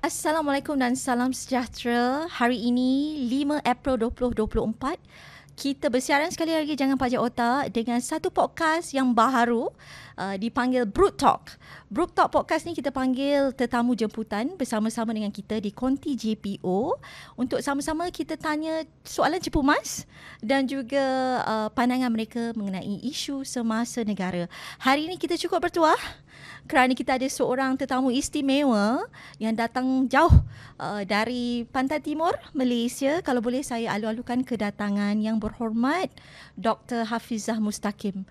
Assalamualaikum dan salam sejahtera. Hari ini 5 April 2024. Kita bersiaran sekali lagi Jangan Pajak Otak dengan satu podcast yang baharu dipanggil Brook Talk. Brook Talk podcast ni kita panggil tetamu jemputan bersama-sama dengan kita di Konti JPO untuk sama-sama kita tanya soalan cepu mas dan juga pandangan mereka mengenai isu semasa negara. Hari ini kita cukup bertuah kerana kita ada seorang tetamu istimewa yang datang jauh dari pantai timur Malaysia. Kalau boleh saya alu-alukan kedatangan yang berhormat Dr. Hafizah Mustaqim,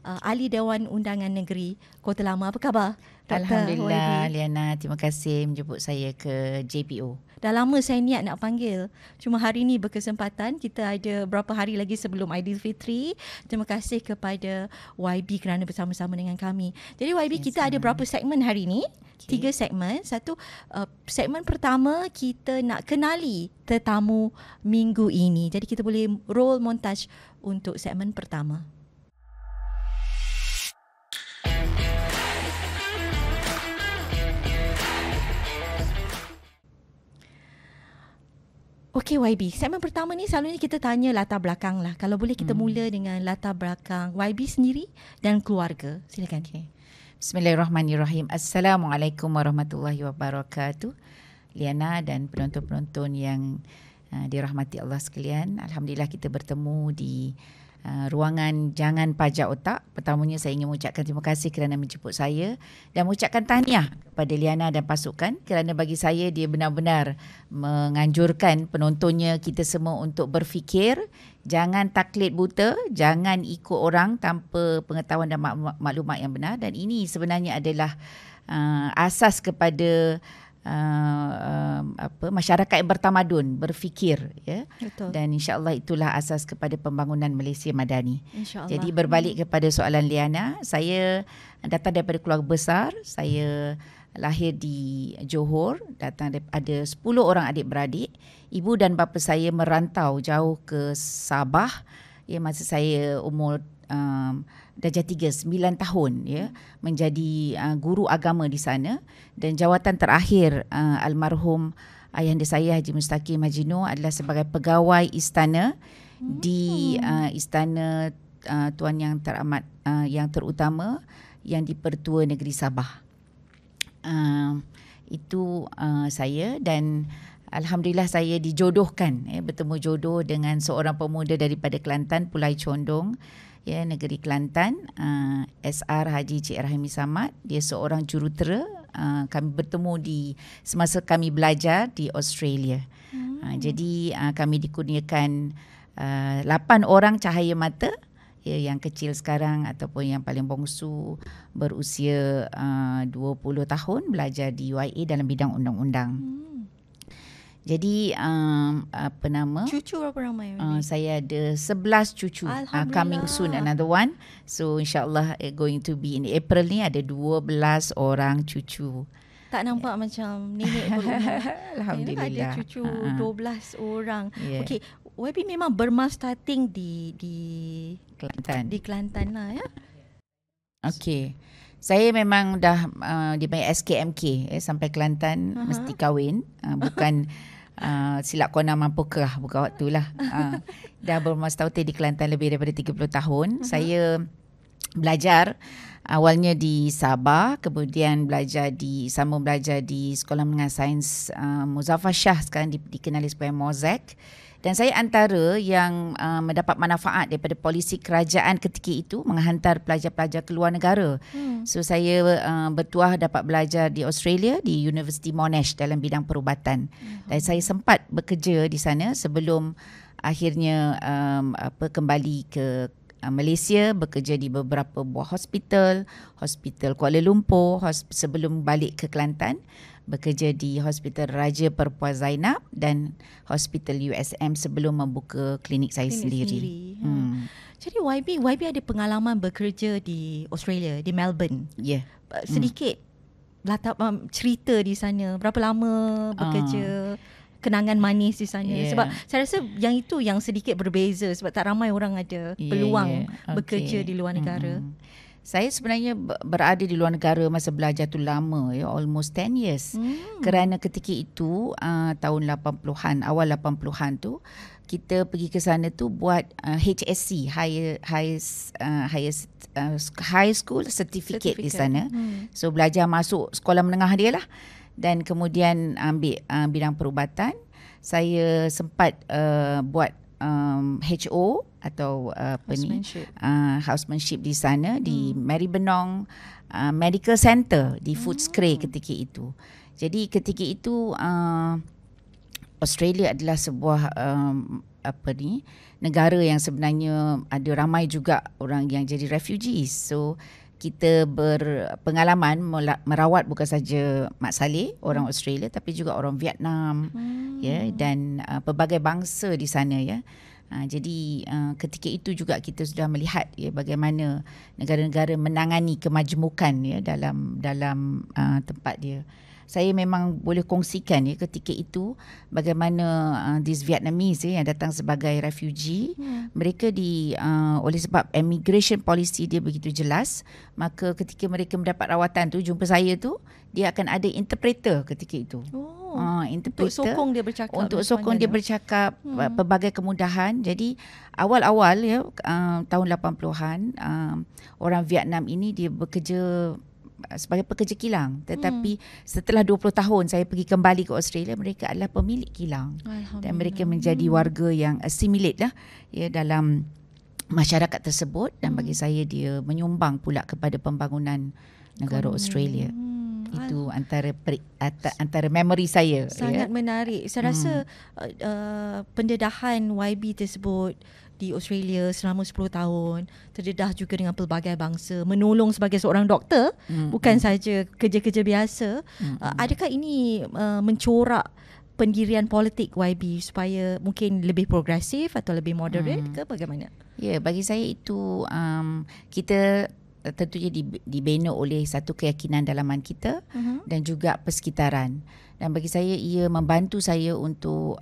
Ahli Dewan Undangan Negeri Kota Lama. Apa khabar, Dr. Alhamdulillah, Liana. Terima kasih menjemput saya ke JPO. Dah lama saya niat nak panggil. Cuma hari ni berkesempatan. Kita ada berapa hari lagi sebelum Aidilfitri. Terima kasih kepada YB kerana bersama-sama dengan kami. Jadi YB, kita ada berapa segmen hari ni? Okay. 3 segmen. Satu, segmen pertama kita nak kenali tetamu minggu ini. Jadi kita boleh roll montage untuk segmen pertama. Okey YB, segmen pertama ni selalunya kita tanya latar belakang lah. Kalau boleh kita mula dengan latar belakang YB sendiri dan keluarga. Silakan. Okay. Bismillahirrahmanirrahim. Assalamualaikum warahmatullahi wabarakatuh. Liana dan penonton-penonton yang dirahmati Allah sekalian. Alhamdulillah kita bertemu di ruangan Jangan Pajak Otak. Pertamanya saya ingin mengucapkan terima kasih kerana menjemput saya dan mengucapkan tahniah kepada Liana dan pasukan kerana bagi saya dia benar-benar menganjurkan penontonnya, kita semua untuk berfikir, jangan taklid buta, jangan ikut orang tanpa pengetahuan dan maklumat yang benar, dan ini sebenarnya adalah asas kepada masyarakat yang bertamadun, berfikir, ya. Betul. Dan insya-Allah itulah asas kepada pembangunan Malaysia madani. InsyaAllah. Jadi berbalik kepada soalan Liana, saya datang daripada keluarga besar. Saya lahir di Johor, ada 10 orang adik-beradik. Ibu dan bapa saya merantau jauh ke Sabah masa saya umur darjah 3, 9 tahun, ya, menjadi guru agama di sana. Dan jawatan terakhir almarhum ayahanda saya Haji Mustaqim Haji Noor adalah sebagai pegawai istana di istana Tuan Yang Teramat yang terutama yang di Pertua Negeri Sabah. Itu saya, dan alhamdulillah saya dijodohkan, bertemu jodoh dengan seorang pemuda daripada Kelantan, Pulai Condong, negeri Kelantan, SR Haji Cik Rahimi Samad. Dia seorang jurutera. Kami bertemu semasa kami belajar di Australia. Jadi kami dikurniakan 8 orang cahaya mata. Yang kecil sekarang ataupun yang paling bongsu berusia 20 tahun, belajar di UiA dalam bidang undang-undang. Jadi apa nama? Cucu berapa ramai? Saya ada 11 cucu. Coming soon another one. So insyaAllah going to be in April ni ada 12 orang cucu. Tak nampak macam nenek berumur. Alhamdulillah. Ada cucu 12 orang. Okey, YB memang bermastating di Kelantan. Di Kelantan lah, ya. Okey. Saya memang dah dipanggil SKMK sampai Kelantan mesti kahwin. Bukan silap kona mampukah, bukan waktulah. Dah bermastating di Kelantan lebih daripada 30 tahun. Saya belajar awalnya di Sabah, kemudian sambung belajar di Sekolah Menengah Sains Muzaffar Shah, sekarang dikenali sebagai MOZAC. Dan saya antara yang mendapat manfaat daripada polisi kerajaan ketika itu menghantar pelajar-pelajar ke luar negara. So saya bertuah dapat belajar di Australia, di University Monash dalam bidang perubatan. Dan saya sempat bekerja di sana sebelum akhirnya kembali ke Malaysia, bekerja di beberapa buah hospital Kuala Lumpur, sebelum balik ke Kelantan bekerja di Hospital Raja Perpuan Zainab dan Hospital USM sebelum membuka klinik saya sendiri. Jadi YB ada pengalaman bekerja di Australia, di Melbourne. Ya. Yeah. Sedikit cerita di sana. Berapa lama bekerja? Kenangan manis di sana. Sebab saya rasa yang itu yang sedikit berbeza sebab tak ramai orang ada peluang bekerja di luar negara. Saya sebenarnya berada di luar negara masa belajar tu lama, ya, almost 10 years. Kerana ketika itu tahun 80-an, awal 80-an tu, kita pergi ke sana tu buat HSC, high school certificate di sana. So belajar masuk sekolah menengah dia lah. Dan kemudian ambil bidang perubatan. Saya sempat buat HO atau housemanship di sana, di Maribyrnong Medical Center di Footscray ketika itu. Jadi ketika itu Australia adalah sebuah negara yang sebenarnya ada ramai juga orang yang jadi refugees. So kita berpengalaman merawat bukan saja Mak Saleh, orang Australia, tapi juga orang Vietnam, ya, dan pelbagai bangsa di sana, ya. Jadi ketika itu juga kita sudah melihat, ya, bagaimana negara-negara menangani kemajemukan, ya, dalam tempat dia. Saya memang boleh kongsikan, ya, ketika itu bagaimana these Vietnamese, ya, yang datang sebagai refugee, mereka oleh sebab immigration policy dia begitu jelas, maka ketika mereka mendapat rawatan tu, jumpa saya tu, dia akan ada interpreter ketika itu. Untuk sokong dia bercakap. Pelbagai kemudahan. Jadi awal-awal, ya, tahun 80-an, orang Vietnam ini dia bekerja sebagai pekerja kilang, tetapi setelah 20 tahun saya pergi kembali ke Australia, mereka adalah pemilik kilang dan mereka menjadi warga yang assimilate lah, ya, dalam masyarakat tersebut, dan bagi saya dia menyumbang pula kepada pembangunan negara Australia. Itu antara memori saya. Sangat menarik. Saya rasa pendedahan YB tersebut di Australia selama 10 tahun, terdedah juga dengan pelbagai bangsa, menolong sebagai seorang doktor, bukan saja kerja-kerja biasa. Adakah ini mencorak pendirian politik YB supaya mungkin lebih progresif atau lebih moderate ke bagaimana? Ya, bagi saya itu kita tentunya dibina oleh satu keyakinan dalaman kita dan juga persekitaran. Dan bagi saya ia membantu saya untuk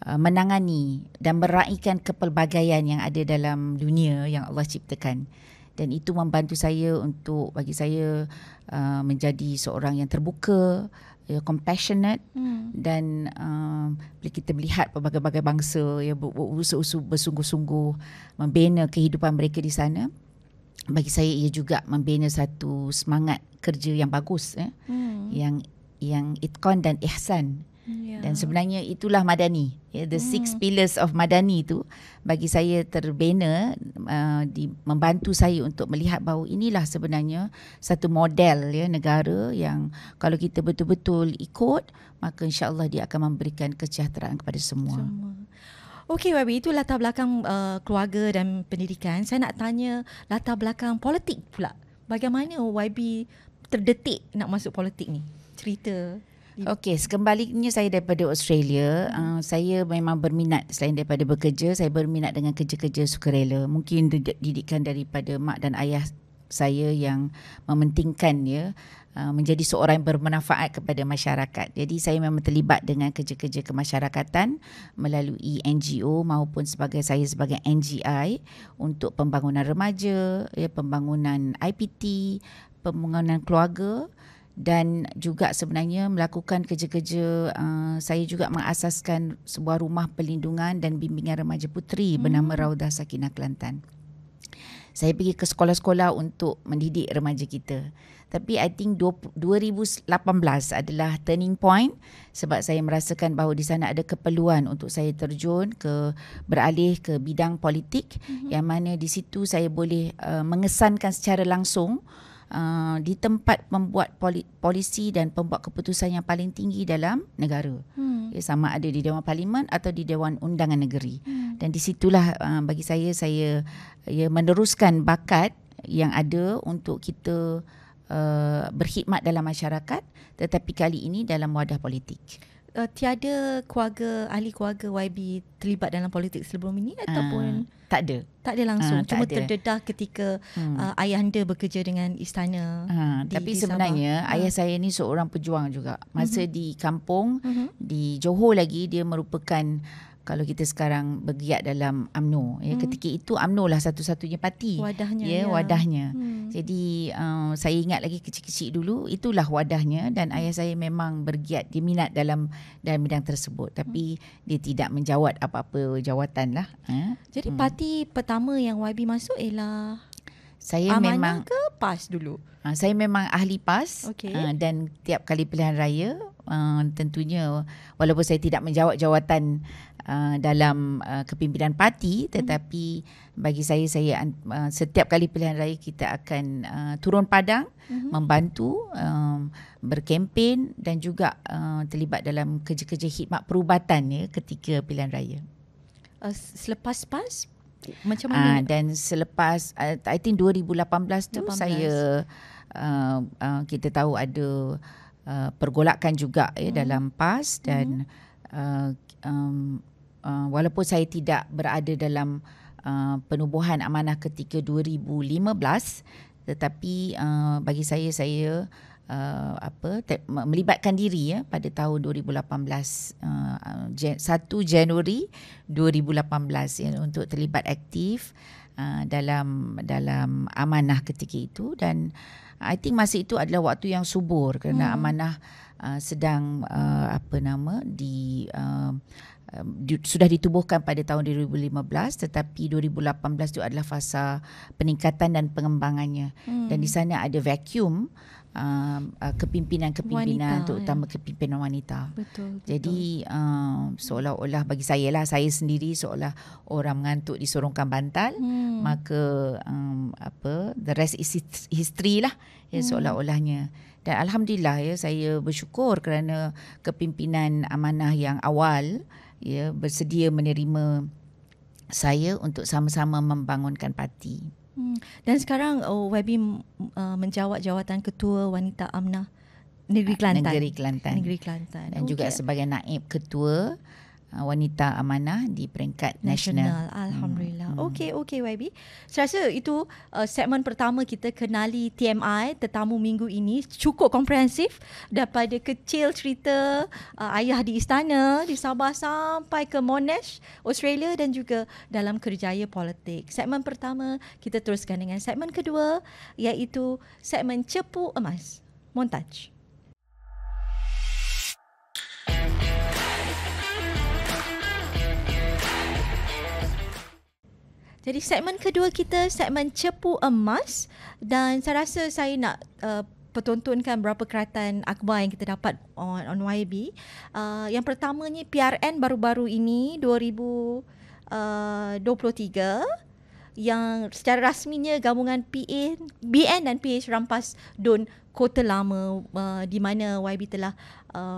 menangani dan meraihkan kepelbagaian yang ada dalam dunia yang Allah ciptakan. Dan itu membantu saya untuk, bagi saya, menjadi seorang yang terbuka, compassionate, dan bila kita melihat pelbagai-bagai bangsa, ya, bersungguh-sungguh membina kehidupan mereka di sana, bagi saya ia juga membina satu semangat kerja yang bagus, yang itqan dan ihsan. Dan sebenarnya itulah Madani, the 6 pillars of Madani itu bagi saya terbina, membantu saya untuk melihat bahawa inilah sebenarnya satu model, ya, negara yang kalau kita betul-betul ikut, maka insya-Allah dia akan memberikan kesejahteraan kepada semua. Okey YB, itu latar belakang keluarga dan pendidikan. Saya nak tanya latar belakang politik pula. Bagaimana YB terdetik nak masuk politik ni? Cerita. Okey, sekembalinya saya daripada Australia, saya memang berminat, selain daripada bekerja, saya berminat dengan kerja-kerja sukarela. Mungkin didikan daripada mak dan ayah saya yang mementingkan, ya, menjadi seorang yang bermanfaat kepada masyarakat. Jadi saya memang terlibat dengan kerja-kerja kemasyarakatan melalui NGO maupun saya sebagai NGI untuk pembangunan remaja, ya, pembangunan IPT, pembangunan keluarga, dan juga sebenarnya melakukan kerja-kerja, saya juga mengasaskan sebuah rumah perlindungan dan bimbingan remaja puteri bernama Raudah Sakinah Kelantan. Saya pergi ke sekolah-sekolah untuk mendidik remaja kita. Tapi I think 2018 adalah turning point sebab saya merasakan bahawa di sana ada keperluan untuk saya terjun beralih ke bidang politik, yang mana di situ saya boleh mengesankan secara langsung di tempat pembuat polisi dan pembuat keputusan yang paling tinggi dalam negara. Sama ada di Dewan Parlimen atau di Dewan Undangan Negeri. Dan di situlah bagi saya meneruskan bakat yang ada untuk kita berkhidmat dalam masyarakat, tetapi kali ini dalam wadah politik. Tiada ahli keluarga YB terlibat dalam politik sebelum ini ataupun tak ada? Tak ada langsung, cuma ada. terdedah ketika ayahanda bekerja dengan istana. Tapi sebenarnya ayah saya ni seorang pejuang juga. Masa di kampung, di Johor lagi, dia merupakan kalau kita sekarang bergiat dalam UMNO, ya, ketika itu UMNO lah satu-satunya parti, wadahnya. Jadi saya ingat lagi kecil-kecil dulu, itulah wadahnya, dan ayah saya memang bergiat, dia minat dalam bidang tersebut, tapi dia tidak menjawat apa-apa jawatan lah. Jadi parti pertama yang YB masuk ialah saya Amanah memang ke PAS dulu? Saya memang ahli PAS, Okey. Dan tiap kali pilihan raya tentunya walaupun saya tidak menjawat jawatan dalam kepimpinan parti, tetapi bagi saya setiap kali pilihan raya kita akan turun padang, membantu, berkempen dan juga terlibat dalam kerja-kerja khidmat perubatan, ya, ketika pilihan raya. Selepas PAS macam mana? Dan selepas I think 2018 tu saya kita tahu ada pergolakan juga, ya, dalam PAS, dan walaupun saya tidak berada dalam penubuhan amanah ketika 2015, tetapi bagi saya melibatkan diri, ya, pada tahun 2018, 1 Januari 2018, ya, untuk terlibat aktif dalam amanah ketika itu. Dan I think masa itu adalah waktu yang subur kerana amanah sedang sudah ditubuhkan pada tahun 2015, tetapi 2018 itu adalah fasa peningkatan dan pengembangannya. Dan di sana ada vacuum kepimpinan wanita, terutama kepimpinan wanita. Betul. Jadi seolah-olah bagi saya sendiri seolah orang mengantuk disorongkan bantal, maka the rest is history lah, ya, seolah-olahnya. Dan alhamdulillah, ya, saya bersyukur kerana kepimpinan amanah yang awal, ya, bersedia menerima saya untuk sama-sama membangunkan parti. Dan sekarang YB menjawat jawatan Ketua Wanita UMNO Negeri Kelantan. Dan juga sebagai naib Ketua Wanita Amanah di peringkat nasional. Alhamdulillah. Okey YB. Saya rasa itu segmen pertama kita kenali TMI, tetamu minggu ini cukup komprehensif, daripada kecil cerita ayah di istana di Sabah sampai ke Monash, Australia, dan juga dalam kerjaya politik. Segmen pertama kita teruskan dengan segmen kedua, iaitu segmen Cepu Emas. Montaj. Jadi segmen kedua kita, segmen Cepu Emas, dan saya rasa saya nak pertontonkan beberapa keratan akhbar yang kita dapat on YB. Yang pertamanya PRN baru-baru ini 2023, yang secara rasminya gabungan BN dan PH rampas DUN Kota Lama, di mana YB telah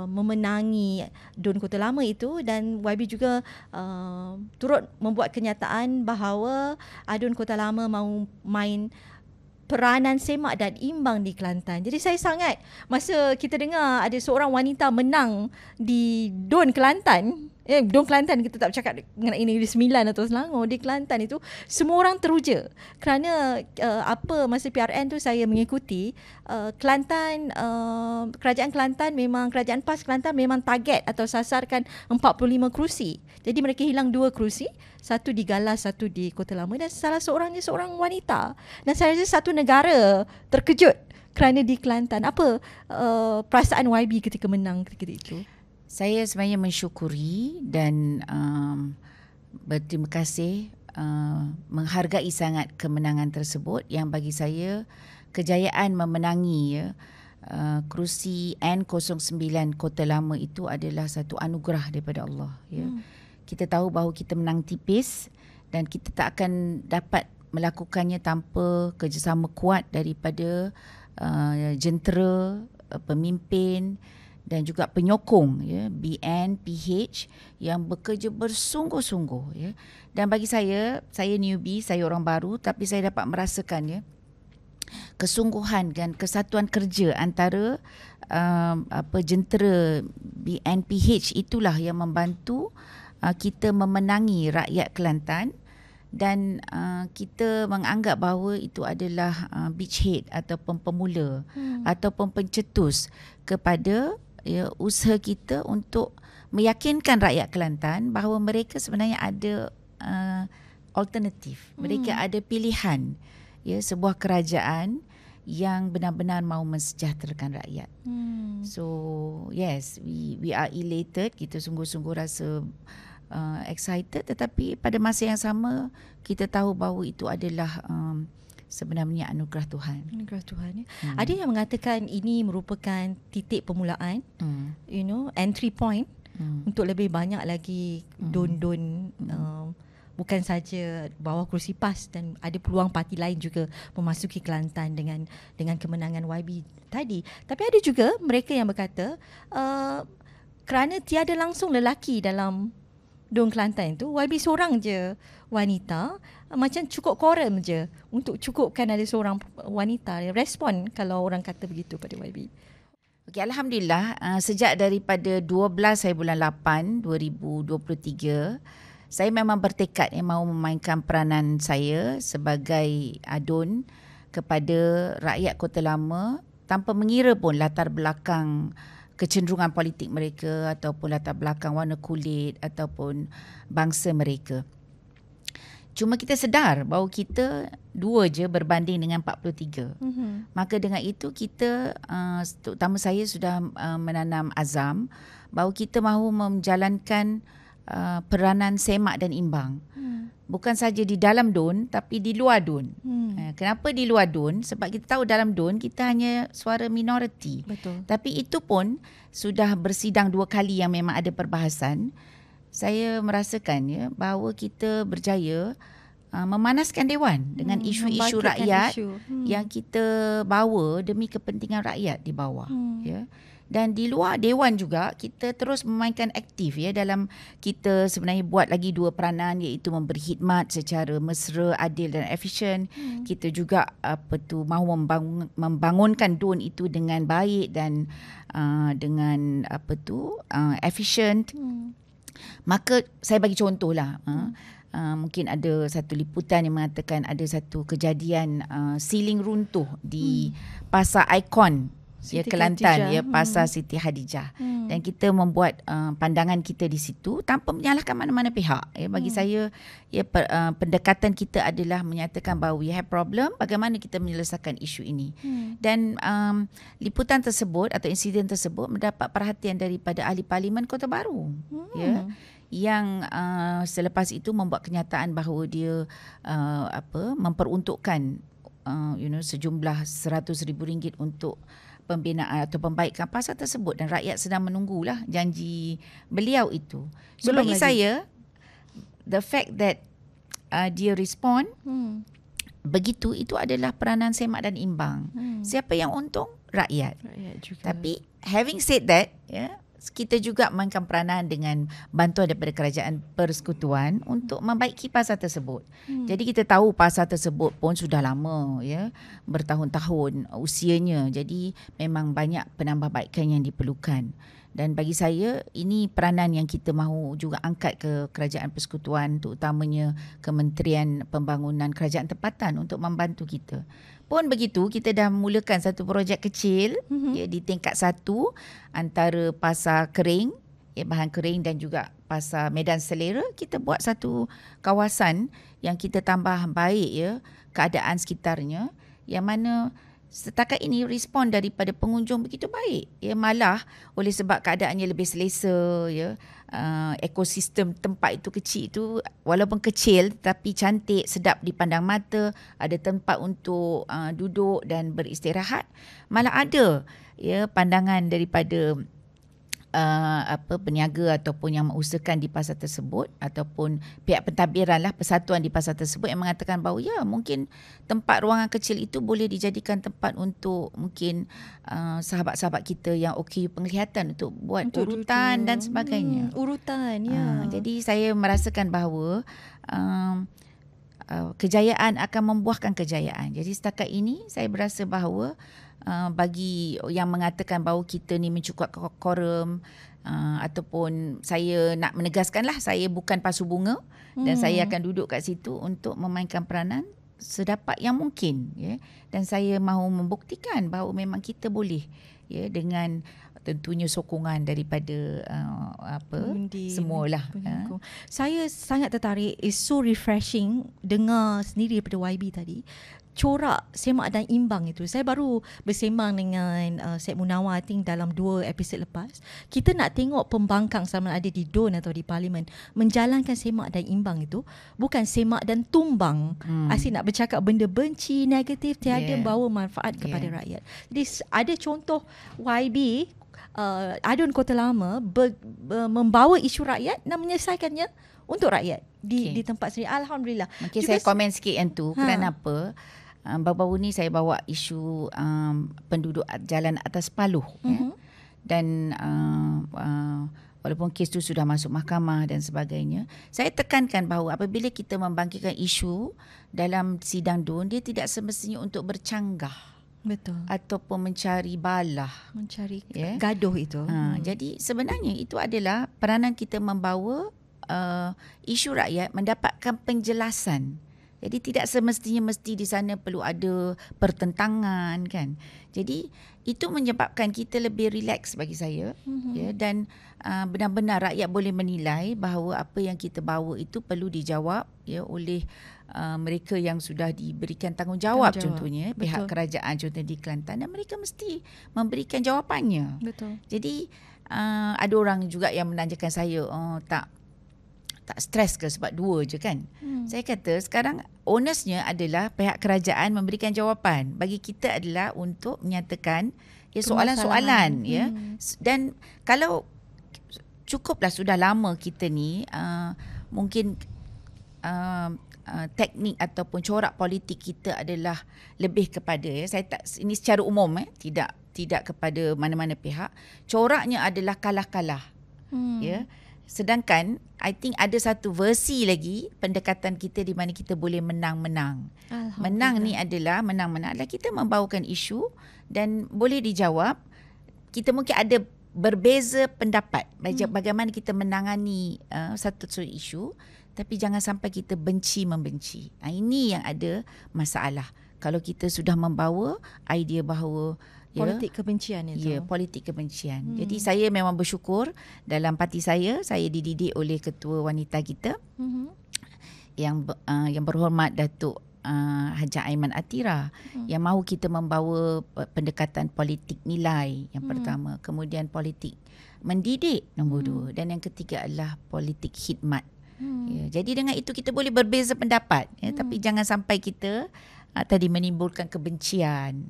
memenangi DUN Kota Lama itu, dan YB juga turut membuat kenyataan bahawa DUN Kota Lama mahu main peranan semak dan imbang di Kelantan. Jadi saya sangat, masa kita dengar ada seorang wanita menang di DUN Kelantan, DUN Kelantan, kita tak bercakap mengenai Negeri Sembilan atau Selangor, di Kelantan itu semua orang teruja kerana masa PRN tu saya mengikuti Kelantan, kerajaan Kelantan memang, kerajaan PAS Kelantan memang target atau sasarkan 45 kerusi. Jadi mereka hilang 2 kerusi, satu di Galas, satu di Kota Lama, dan salah seorangnya seorang wanita. Dan saya rasa satu negara terkejut kerana di Kelantan. Apa perasaan YB ketika menang ketika itu? Saya sebenarnya mensyukuri dan berterima kasih, menghargai sangat kemenangan tersebut, yang bagi saya kejayaan memenangi, ya, kerusi N09 Kota Lama itu adalah satu anugerah daripada Allah, ya. Kita tahu bahawa kita menang tipis dan kita tak akan dapat melakukannya tanpa kerjasama kuat daripada jentera, pemimpin dan juga penyokong, ya, BN, PH yang bekerja bersungguh-sungguh, ya. Dan bagi saya newbie, saya orang baru, tapi saya dapat merasakan, ya, kesungguhan dan kesatuan kerja antara jentera BN, PH itulah yang membantu kita memenangi rakyat Kelantan, dan kita menganggap bahawa itu adalah beachhead ataupun pemula ataupun pencetus kepada, ya, usaha kita untuk meyakinkan rakyat Kelantan bahawa mereka sebenarnya ada alternatif. Mereka ada pilihan, ya, sebuah kerajaan yang benar-benar mahu mensejahterakan rakyat. So yes, we are elated. Kita sungguh-sungguh rasa excited, tetapi pada masa yang sama kita tahu bahawa itu adalah sebenarnya anugerah Tuhan. Anugerah Tuhan. Ya. Ada yang mengatakan ini merupakan titik permulaan, entry point untuk lebih banyak lagi don-don, bukan saja bawah kerusi PAS, dan ada peluang parti lain juga memasuki Kelantan dengan kemenangan YB tadi. Tapi ada juga mereka yang berkata kerana tiada langsung lelaki dalam Don Kelantan itu, YB seorang je wanita, macam cukup quorum je untuk cukupkan ada seorang wanita. Respon kalau orang kata begitu pada YB. Okay, Alhamdulillah, sejak daripada 12 hari bulan 8 2023, saya memang bertekad mahu memainkan peranan saya sebagai adun kepada rakyat Kota Lama tanpa mengira pun latar belakang kecenderungan politik mereka ataupun latar belakang warna kulit ataupun bangsa mereka. Cuma kita sedar bahawa kita 2 je berbanding dengan 43. Maka dengan itu kita, terutama saya sudah menanam azam bahawa kita mahu menjalankan peranan semak dan imbang. Bukan saja di dalam DUN tapi di luar DUN. Kenapa di luar DUN? Sebab kita tahu dalam DUN kita hanya suara minoriti. Betul. Tapi itu pun sudah bersidang 2 kali yang memang ada perbahasan. Saya merasakan bahawa kita berjaya memanaskan Dewan dengan isu-isu rakyat yang kita bawa demi kepentingan rakyat di bawah. Ya. Dan di luar Dewan juga kita terus memainkan aktif dalam kita sebenarnya buat lagi 2 peranan, iaitu memberi khidmat secara mesra, adil dan efisien. Kita juga mahu membangunkan DUN itu dengan baik dan dengan efisien. Maka saya bagi contohlah. Mungkin ada satu liputan yang mengatakan ada satu kejadian siling runtuh di Pasar Ikon Kelantan, Pasar Siti Hadijah. Dan kita membuat pandangan kita di situ tanpa menyalahkan mana-mana pihak. Bagi saya, pendekatan kita adalah menyatakan bahawa we have problem, bagaimana kita menyelesaikan isu ini. Dan liputan tersebut atau insiden tersebut mendapat perhatian daripada ahli parlimen Kota Baru. Yang selepas itu membuat kenyataan bahawa dia memperuntukkan sejumlah RM100,000 untuk pembinaan atau pembaikan pasar tersebut, dan rakyat sedang menunggulah janji beliau itu. So Belum bagi lagi. saya, the fact that dia respond begitu, itu adalah peranan semak dan imbang. Siapa yang untung? Rakyat. Rakyat juga. Tapi having said that, kita juga mainkan peranan dengan bantuan daripada Kerajaan Persekutuan untuk membaiki pasar tersebut. Jadi kita tahu pasar tersebut pun sudah lama, bertahun-tahun usianya. Jadi memang banyak penambahbaikan yang diperlukan. Dan bagi saya, ini peranan yang kita mahu juga angkat ke Kerajaan Persekutuan, terutamanya Kementerian Pembangunan Kerajaan Tempatan untuk membantu kita. Pun begitu, kita dah mulakan satu projek kecil di tingkat 1 antara Pasar Kering, bahan kering, dan juga Pasar Medan Selera. Kita buat satu kawasan yang kita tambah baik keadaan sekitarnya, yang mana setakat ini respon daripada pengunjung begitu baik. Malah oleh sebab keadaannya lebih selesa, ekosistem tempat itu kecil itu, walaupun kecil tapi cantik, sedap dipandang mata, ada tempat untuk duduk dan beristirahat. Malah ada pandangan daripada peniaga ataupun yang mengusahakan di pasar tersebut, ataupun pihak pentadbiran persatuan di pasar tersebut, yang mengatakan bahawa mungkin tempat ruangan kecil itu boleh dijadikan tempat untuk mungkin sahabat-sahabat kita yang okey penglihatan untuk buat untuk urutan dan sebagainya. Urutan, jadi saya merasakan bahawa kejayaan akan membuahkan kejayaan. Jadi setakat ini saya berasa bahawa bagi yang mengatakan bahawa kita ni mencukup quorum, ataupun saya nak menegaskanlah, saya bukan pasu bunga dan saya akan duduk kat situ untuk memainkan peranan sedapat yang mungkin, dan saya mahu membuktikan bahawa memang kita boleh dengan tentunya sokongan daripada semualah. Saya sangat tertarik, it's so refreshing dengar sendiri daripada YB tadi, corak semak dan imbang itu. Saya baru bersembang dengan Syed Munawar, I think dalam 2 episod lepas. Kita nak tengok pembangkang sama ada di DUN atau di Parlimen menjalankan semak dan imbang itu, bukan semak dan tumbang. Asyik nak bercakap benda benci, negatif, tiada bawa manfaat kepada rakyat. Jadi ada contoh YB Adun Kota Lama membawa isu rakyat dan menyelesaikannya untuk rakyat di tempat sendiri. Alhamdulillah. Mungkin saya komen sikit yang tu. Kerana apa? Baru-baru ni saya bawa isu penduduk jalan atas Paluh. Dan walaupun kes tu sudah masuk mahkamah dan sebagainya, saya tekankan bahawa apabila kita membangkitkan isu dalam sidang DUN, dia tidak semestinya untuk bercanggah. Betul. Ataupun mencari balah. Mencari gaduh itu. Jadi sebenarnya itu adalah peranan kita membawa isu rakyat mendapatkan penjelasan. Jadi tidak semestinya mesti di sana perlu ada pertentangan kan. Jadi itu menyebabkan kita lebih relax bagi saya, dan benar-benar rakyat boleh menilai bahawa apa yang kita bawa itu perlu dijawab oleh mereka yang sudah diberikan tanggungjawab, contohnya pihak kerajaan, contohnya di Kelantan, dan mereka mesti memberikan jawapannya. Betul. Jadi ada orang juga yang menanyakan saya, tak stres ke sebab 2 je kan. Saya kata sekarang onusnya adalah pihak kerajaan memberikan jawapan. Bagi kita adalah untuk menyatakan soalan-soalan dan kalau cukuplah sudah lama kita ni mungkin teknik ataupun corak politik kita adalah lebih kepada saya tak, ini secara umum tidak kepada mana-mana pihak, coraknya adalah kalah-kalah. Sedangkan I think ada satu versi lagi pendekatan kita di mana kita boleh menang-menang. Menang adalah kita membawakan isu dan boleh dijawab. Kita mungkin ada berbeza pendapat bagaimana kita menangani satu isu, tapi jangan sampai kita benci-membenci. Ini yang ada masalah. Kalau kita sudah membawa idea bahawa politik kebencian itu. Politik kebencian. Jadi saya memang bersyukur dalam parti saya dididik oleh ketua wanita kita yang berhormat Datuk Hajah Aiman Atira, yang mahu kita membawa pendekatan politik nilai yang pertama, kemudian politik mendidik nombor 2, dan yang ketiga adalah politik khidmat. Jadi dengan itu kita boleh berbeza pendapat, tapi jangan sampai kita tadi menimbulkan kebencian.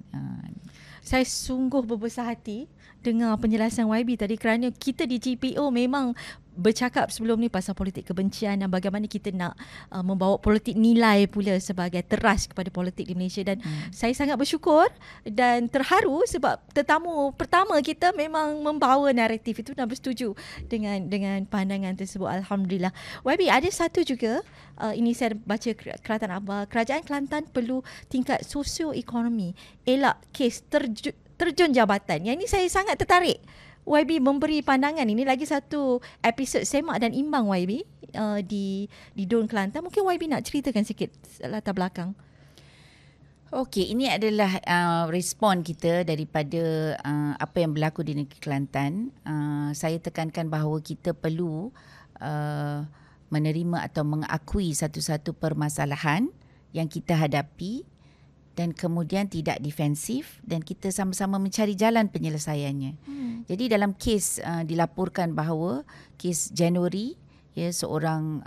Saya sungguh berbesar hati dengar penjelasan YB tadi, kerana kita di GPO memang bercakap sebelum ni pasal politik kebencian dan bagaimana kita nak membawa politik nilai pula sebagai teras kepada politik di Malaysia. Dan saya sangat bersyukur dan terharu sebab tetamu pertama kita memang membawa naratif itu dan bersetuju dengan pandangan tersebut. Alhamdulillah. YB, ada satu juga, ini saya baca kerajaan Kelantan perlu tingkat sosioekonomi, elak kes terjun jabatan. Yang ini saya sangat tertarik. YB memberi pandangan. Ini lagi satu episod semak dan imbang YB di DUN Kelantan. Mungkin YB nak ceritakan sikit latar belakang. Okey, ini adalah respon kita daripada apa yang berlaku di negeri Kelantan. Saya tekankan bahawa kita perlu menerima atau mengakui satu-satu permasalahan yang kita hadapi dan kemudian tidak defensif, dan kita sama-sama mencari jalan penyelesaiannya. Jadi dalam kes dilaporkan bahawa kes Januari, seorang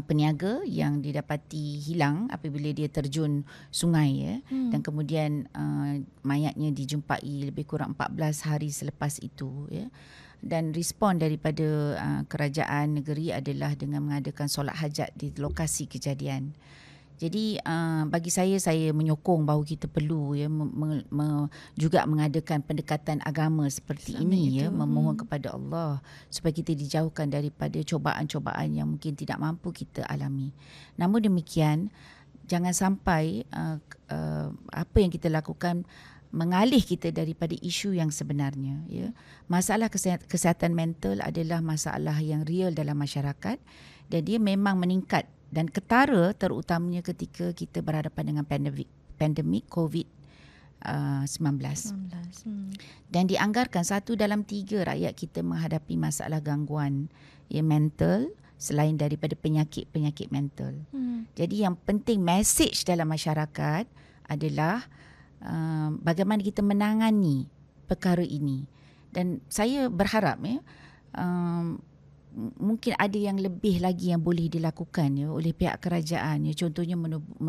peniaga yang didapati hilang apabila dia terjun sungai, dan kemudian mayatnya dijumpai lebih kurang 14 hari selepas itu. Dan respon daripada kerajaan negeri adalah dengan mengadakan solat hajat di lokasi kejadian. Jadi bagi saya menyokong bahawa kita perlu juga mengadakan pendekatan agama seperti ini, memohon kepada Allah supaya kita dijauhkan daripada cobaan-cobaan yang mungkin tidak mampu kita alami. Namun demikian, jangan sampai apa yang kita lakukan mengalih kita daripada isu yang sebenarnya. Masalah kesihatan mental adalah masalah yang real dalam masyarakat dan dia memang meningkat dan ketara terutamanya ketika kita berhadapan dengan pandemik COVID 19. Hmm. Dan dianggarkan 1 dalam 3 rakyat kita menghadapi masalah gangguan mental selain daripada penyakit-penyakit mental. Jadi yang penting message dalam masyarakat adalah bagaimana kita menangani perkara ini. Dan saya berharap mungkin ada yang lebih lagi yang boleh dilakukan oleh pihak kerajaan, contohnya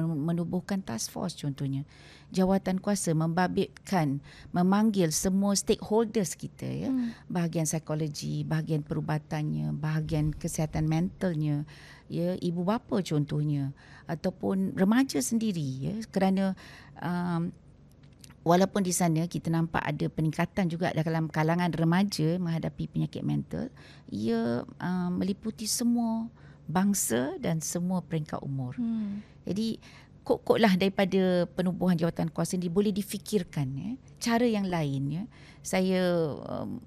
menubuhkan task force, contohnya jawatan kuasa membabitkan, memanggil semua stakeholders kita, bahagian psikologi, bahagian perubatannya, bahagian kesihatan mentalnya, ibu bapa contohnya, ataupun remaja sendiri, kerana walaupun di sana kita nampak ada peningkatan juga dalam kalangan remaja menghadapi penyakit mental, ia meliputi semua bangsa dan semua peringkat umur. Jadi kok-koklah daripada penubuhan jawatan kuasa ini boleh difikirkan cara yang lain. Saya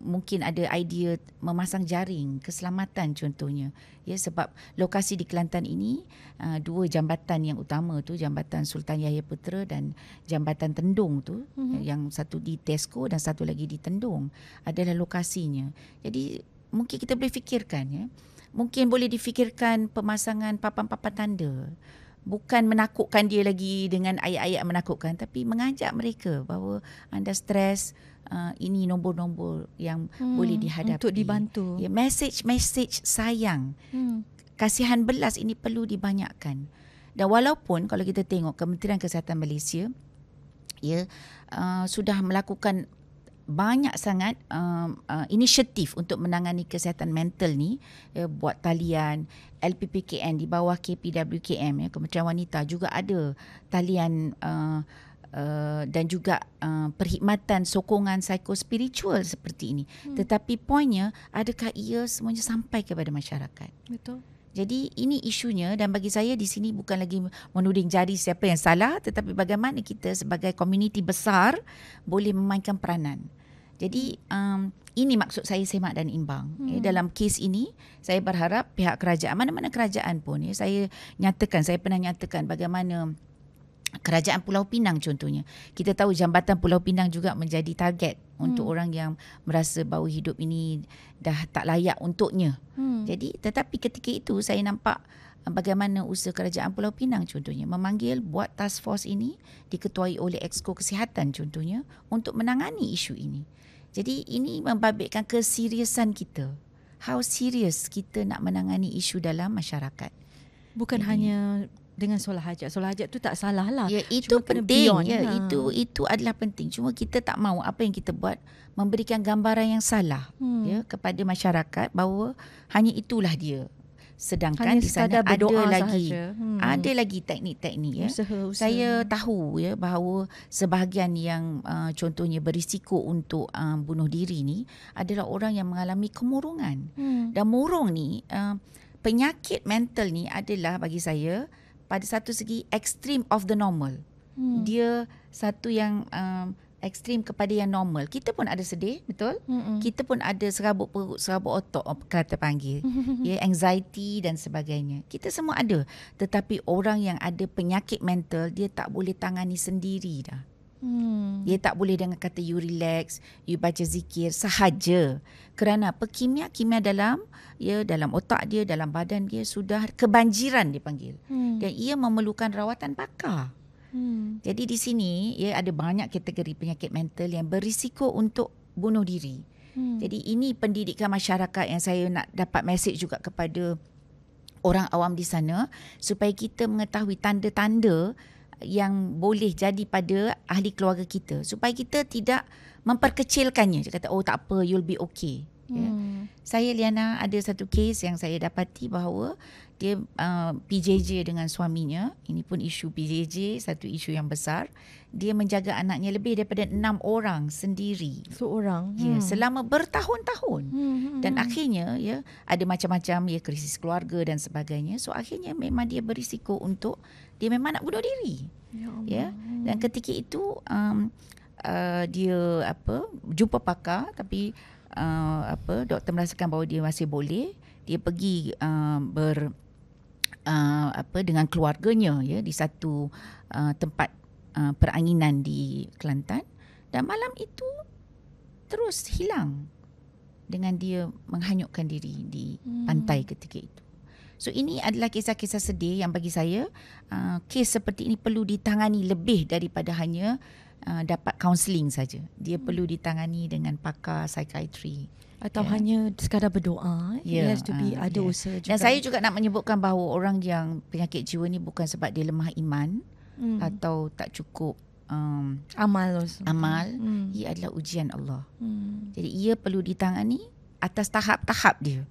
mungkin ada idea memasang jaring keselamatan contohnya. Sebab lokasi di Kelantan ini 2 jambatan yang utama tu, Jambatan Sultan Yahya Putera dan Jambatan Tendung tu, yang satu di Tesco dan satu lagi di Tendung adalah lokasinya. Jadi mungkin kita boleh fikirkan mungkin boleh difikirkan pemasangan papan-papan tanda. Bukan menakutkan dia lagi dengan ayat-ayat menakutkan, tapi mengajak mereka bahawa anda stres, ini nombor-nombor yang boleh dihadapi. Untuk dibantu. Message sayang, kasihan belas ini perlu dibanyakkan. Dan walaupun kalau kita tengok Kementerian Kesihatan Malaysia sudah melakukan banyak sangat inisiatif untuk menangani kesihatan mental ni, buat talian LPPKN di bawah KPWKM, Kementerian Wanita juga ada talian dan juga perkhidmatan sokongan psikospiritual seperti ini. Tetapi poinnya, adakah ia semuanya sampai kepada masyarakat? Betul. Jadi ini isunya, dan bagi saya di sini bukan lagi menuding jari siapa yang salah, tetapi bagaimana kita sebagai komuniti besar boleh memainkan peranan. Jadi ini maksud saya semak dan imbang. Dalam kes ini saya berharap pihak kerajaan, mana-mana kerajaan pun, saya pernah nyatakan bagaimana Kerajaan Pulau Pinang contohnya. Kita tahu Jambatan Pulau Pinang juga menjadi target untuk orang yang merasa bahawa hidup ini dah tak layak untuknya. Jadi tetapi ketika itu saya nampak bagaimana usaha Kerajaan Pulau Pinang contohnya memanggil buat task force ini diketuai oleh Exco Kesihatan contohnya untuk menangani isu ini. Jadi ini membabitkan keseriusan kita. How serious kita nak menangani isu dalam masyarakat. Bukan hanya dengan solat hajat. Solat hajat tu tak salah lah. Itu penting. Itu adalah penting. Cuma kita tak mahu apa yang kita buat memberikan gambaran yang salah kepada masyarakat bahawa hanya itulah dia. Sedangkan di sana ada lagi teknik-teknik. Usaha. Saya tahu bahawa sebahagian yang contohnya berisiko untuk bunuh diri ni adalah orang yang mengalami kemurungan. Dan murung ni, penyakit mental ni adalah bagi saya pada satu segi extreme of the normal. Dia satu yang ekstrim kepada yang normal. Kita pun ada sedih, betul? Kita pun ada serabut perut, serabut otak, kata panggil. Anxiety dan sebagainya. Kita semua ada. Tetapi orang yang ada penyakit mental, dia tak boleh tangani sendiri dah. Dia tak boleh dengan kata you relax, you baca zikir sahaja. Kerana apa? Kimia dalam otak dia, dalam badan dia sudah kebanjiran dipanggil. Dan ia memerlukan rawatan pakar. Jadi di sini ada banyak kategori penyakit mental yang berisiko untuk bunuh diri. Jadi ini pendidikan masyarakat yang saya nak dapat mesej juga kepada orang awam di sana supaya kita mengetahui tanda-tanda yang boleh jadi pada ahli keluarga kita supaya kita tidak memperkecilkannya. Dia kata tak apa, you'll be okay. Saya Liana ada satu kes yang saya dapati bahawa dia PJJ dengan suaminya. Ini pun isu PJJ, satu isu yang besar. Dia menjaga anaknya lebih daripada 6 orang sendiri. Seorang? Selama bertahun-tahun. Dan akhirnya ada macam-macam krisis keluarga dan sebagainya. So akhirnya memang dia berisiko untuk dia memang nak bunuh diri. Dan ketika itu dia jumpa pakar, tapi doktor merasakan bahawa dia masih boleh. Dia pergi dengan keluarganya di satu tempat peranginan di Kelantan, dan malam itu terus hilang dengan dia menghanyutkan diri di pantai ketika itu. So ini adalah kisah-kisah sedih yang bagi saya kes seperti ini perlu ditangani lebih daripada hanya dapat kaunseling saja. Dia perlu ditangani dengan pakar psikiatri. Atau hanya sekadar berdoa. It has to be ada usaha juga. Dan saya juga nak menyebutkan bahawa orang yang penyakit jiwa ni bukan sebab dia lemah iman atau tak cukup amal. Ia adalah ujian Allah. Jadi ia perlu ditangani atas tahap-tahap dia.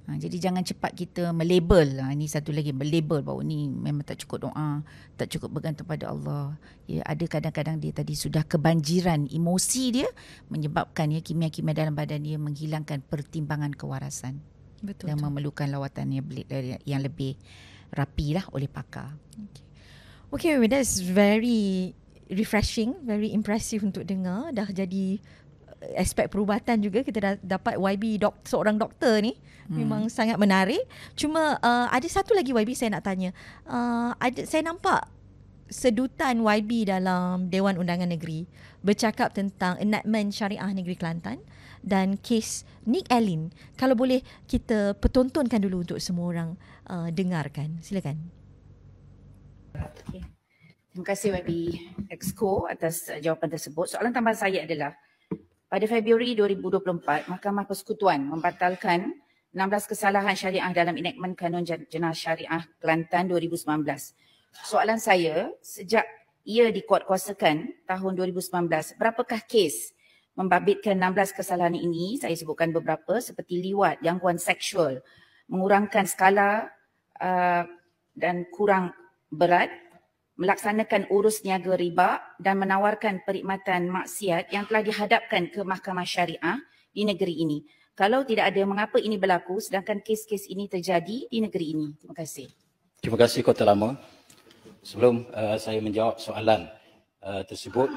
Jadi jangan cepat kita melabel. Ini satu lagi, melabel bahawa ni memang tak cukup doa, tak cukup bergantung pada Allah. Ya, ada kadang-kadang dia tadi sudah kebanjiran emosi dia menyebabkan kimia-kimia dalam badan dia menghilangkan pertimbangan kewarasan. Betul. Dan memerlukan lawatan yang lebih rapi lah oleh pakar. Okay, that's very refreshing, very impressive untuk dengar. Dah jadi aspek perubatan juga kita dah dapat YB seorang doktor ni. Memang sangat menarik. Cuma ada satu lagi YB saya nak tanya. Saya nampak sedutan YB dalam Dewan Undangan Negeri bercakap tentang enactment Syariah Negeri Kelantan dan kes Nick Allen. Kalau boleh kita pertontonkan dulu untuk semua orang dengarkan. Silakan. Okay. Terima kasih YB Exco atas jawapan tersebut. Soalan tambahan saya adalah, pada Februari 2024, Mahkamah Persekutuan membatalkan 16 kesalahan syariah dalam enactment Kanun Jenayah Syariah Kelantan 2019. Soalan saya, sejak ia dikuatkuasakan tahun 2019, berapakah kes membabitkan 16 kesalahan ini? Saya sebutkan beberapa seperti liwat, gangguan seksual, mengurangkan skala dan kurang berat, melaksanakan urus niaga riba dan menawarkan perkhidmatan maksiat yang telah dihadapkan ke Mahkamah Syariah di negeri ini. Kalau tidak ada, mengapa ini berlaku sedangkan kes-kes ini terjadi di negeri ini? Terima kasih. Terima kasih Kota Lama. Sebelum saya menjawab soalan tersebut,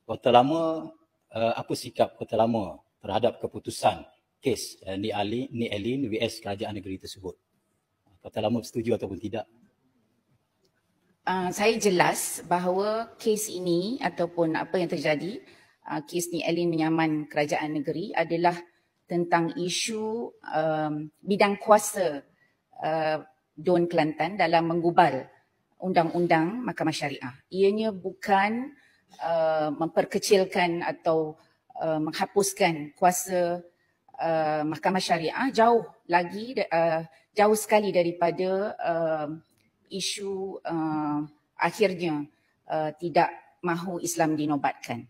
Kota Lama, apa sikap Kota Lama terhadap keputusan kes Nick Allen vs Kerajaan Negeri tersebut? Kota Lama setuju ataupun tidak? Saya jelas bahawa kes ini ataupun apa yang terjadi, kes Nick Allen menyaman Kerajaan Negeri adalah tentang isu bidang kuasa Don Kelantan dalam menggubal Undang-Undang Mahkamah Syariah. Ianya bukan memperkecilkan atau menghapuskan kuasa Mahkamah Syariah, jauh sekali daripada isu akhirnya tidak mahu Islam dinobatkan.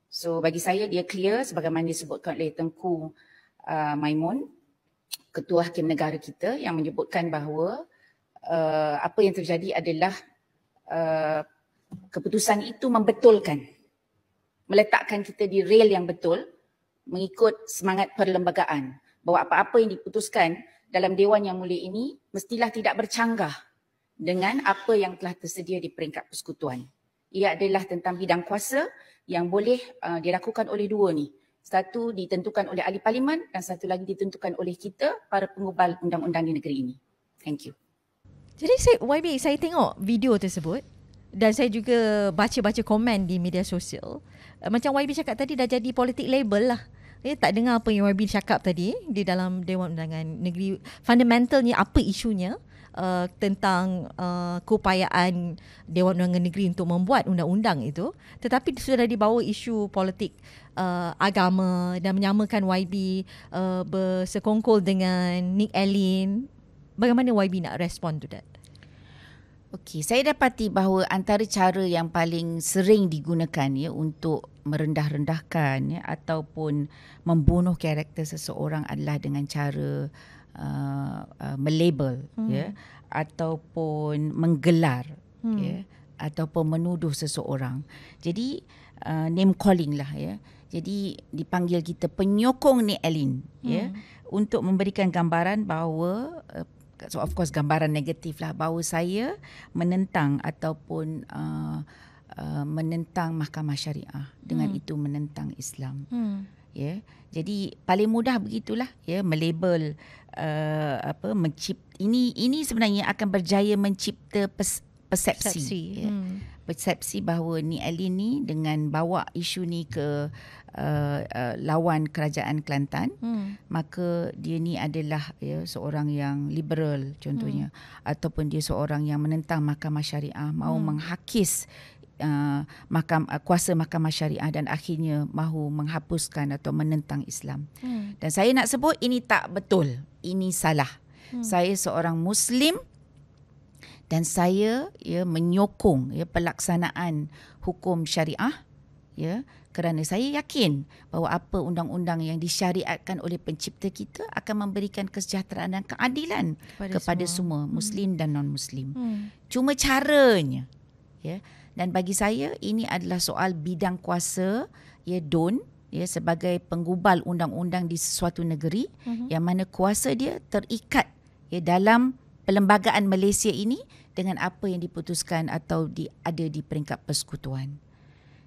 So bagi saya dia clear sebagaimana disebutkan oleh Tengku Maimun, Ketua Hakim Negara kita, yang menyebutkan bahawa apa yang terjadi adalah keputusan itu membetulkan, meletakkan kita di rail yang betul mengikut semangat perlembagaan, bahawa apa-apa yang diputuskan dalam Dewan Yang Mulia ini mestilah tidak bercanggah dengan apa yang telah tersedia di peringkat persekutuan. Ia adalah tentang bidang kuasa yang boleh dilakukan oleh dua ni. Satu ditentukan oleh ahli parlimen dan satu lagi ditentukan oleh kita, para pengubal undang-undang di negeri ini. Thank you. Jadi saya tengok video tersebut dan saya juga baca-baca komen di media sosial. Macam YB cakap tadi dah jadi politik label lah. Tak dengar apa yang YB cakap tadi di dalam Dewan Undangan Negeri. Fundamentalnya apa isunya? Tentang keupayaan Dewan Undangan Negeri untuk membuat undang-undang itu, tetapi sudah dibawa isu politik agama dan menyamakan YB bersekongkol dengan Nick Allen. Bagaimana YB nak respond to that? Okey, saya dapati bahawa antara cara yang paling sering digunakan untuk merendah-rendahkan ataupun membunuh karakter seseorang adalah dengan cara melabel ataupun menggelar ataupun menuduh seseorang. Jadi name calling lah Jadi dipanggil kita penyokong Nick Allen untuk memberikan gambaran bahawa so of course gambaran negatif lah, bahawa saya menentang ataupun menentang Mahkamah Syariah, dengan itu menentang Islam. Jadi paling mudah begitulah melabel ini sebenarnya akan berjaya mencipta persepsi. persepsi bahawa Nik Alin ni dengan bawa isu ni ke lawan kerajaan Kelantan, maka dia ni adalah seorang yang liberal contohnya, ataupun dia seorang yang menentang mahkamah syariah, mahu menghakis kuasa mahkamah syariah dan akhirnya mahu menghapuskan atau menentang Islam. Dan saya nak sebut ini tak betul, ini salah. Saya seorang Muslim dan saya menyokong pelaksanaan hukum syariah kerana saya yakin bahawa apa undang-undang yang disyariatkan oleh pencipta kita akan memberikan kesejahteraan dan keadilan kepada semua Muslim dan non-Muslim. Cuma caranya dan bagi saya ini adalah soal bidang kuasa DUN sebagai penggubal undang-undang di sesuatu negeri yang mana kuasa dia terikat dalam perlembagaan Malaysia ini dengan apa yang diputuskan atau ada di peringkat persekutuan.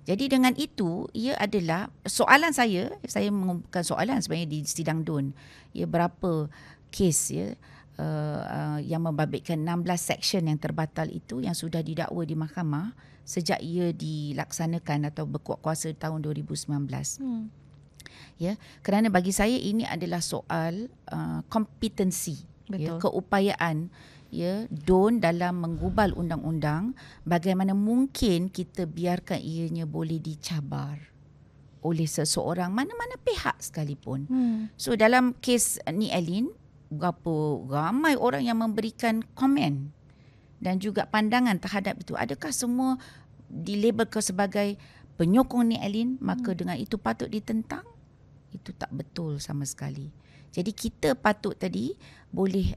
Jadi dengan itu, ia adalah soalan saya mengumumkan soalan sebenarnya di sidang DUN. Berapa kes yang membabitkan 16 seksyen yang terbatal itu yang sudah didakwa di mahkamah sejak ia dilaksanakan atau berkuat kuasa tahun 2019. Kerana bagi saya ini adalah soal kompetensi, keupayaan DUN dalam menggubal undang-undang. Bagaimana mungkin kita biarkan ianya boleh dicabar oleh seseorang, mana-mana pihak sekalipun. So dalam kes Nik Alin, ramai orang yang memberikan komen dan juga pandangan terhadap itu. Adakah semua dilabelkan sebagai penyokong Nik Alin, maka dengan itu patut ditentang? Itu tak betul sama sekali. Jadi kita patut tadi boleh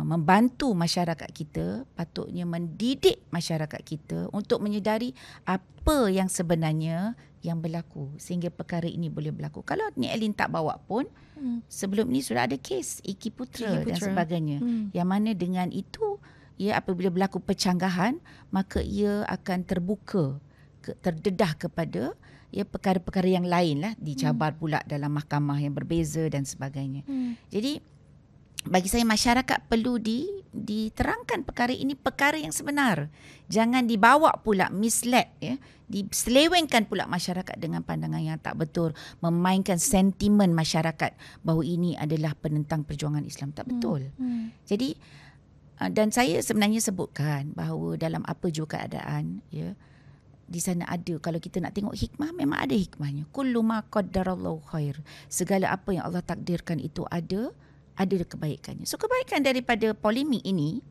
membantu masyarakat kita, patutnya mendidik masyarakat kita untuk menyedari apa yang sebenarnya yang berlaku sehingga perkara ini boleh berlaku. Kalau Nik Alin tak bawa pun, sebelum ni sudah ada kes Iki Putra dan sebagainya. Yang mana dengan itu, apabila berlaku percanggahan, maka ia akan terdedah kepada perkara-perkara yang lain lah, dicabar pula dalam mahkamah yang berbeza dan sebagainya. Jadi bagi saya masyarakat perlu diterangkan perkara ini perkara yang sebenar. Jangan dibawa pula misled, diselewengkan pula masyarakat dengan pandangan yang tak betul, memainkan sentimen masyarakat bahawa ini adalah penentang perjuangan Islam. Tak betul. Jadi dan saya sebenarnya sebutkan bahawa dalam apa jua keadaan, di sana ada, kalau kita nak tengok hikmah, memang ada hikmahnya. Kullu ma qaddarallahu khair. Segala apa yang Allah takdirkan itu ada kebaikannya. So kebaikan daripada polemik ini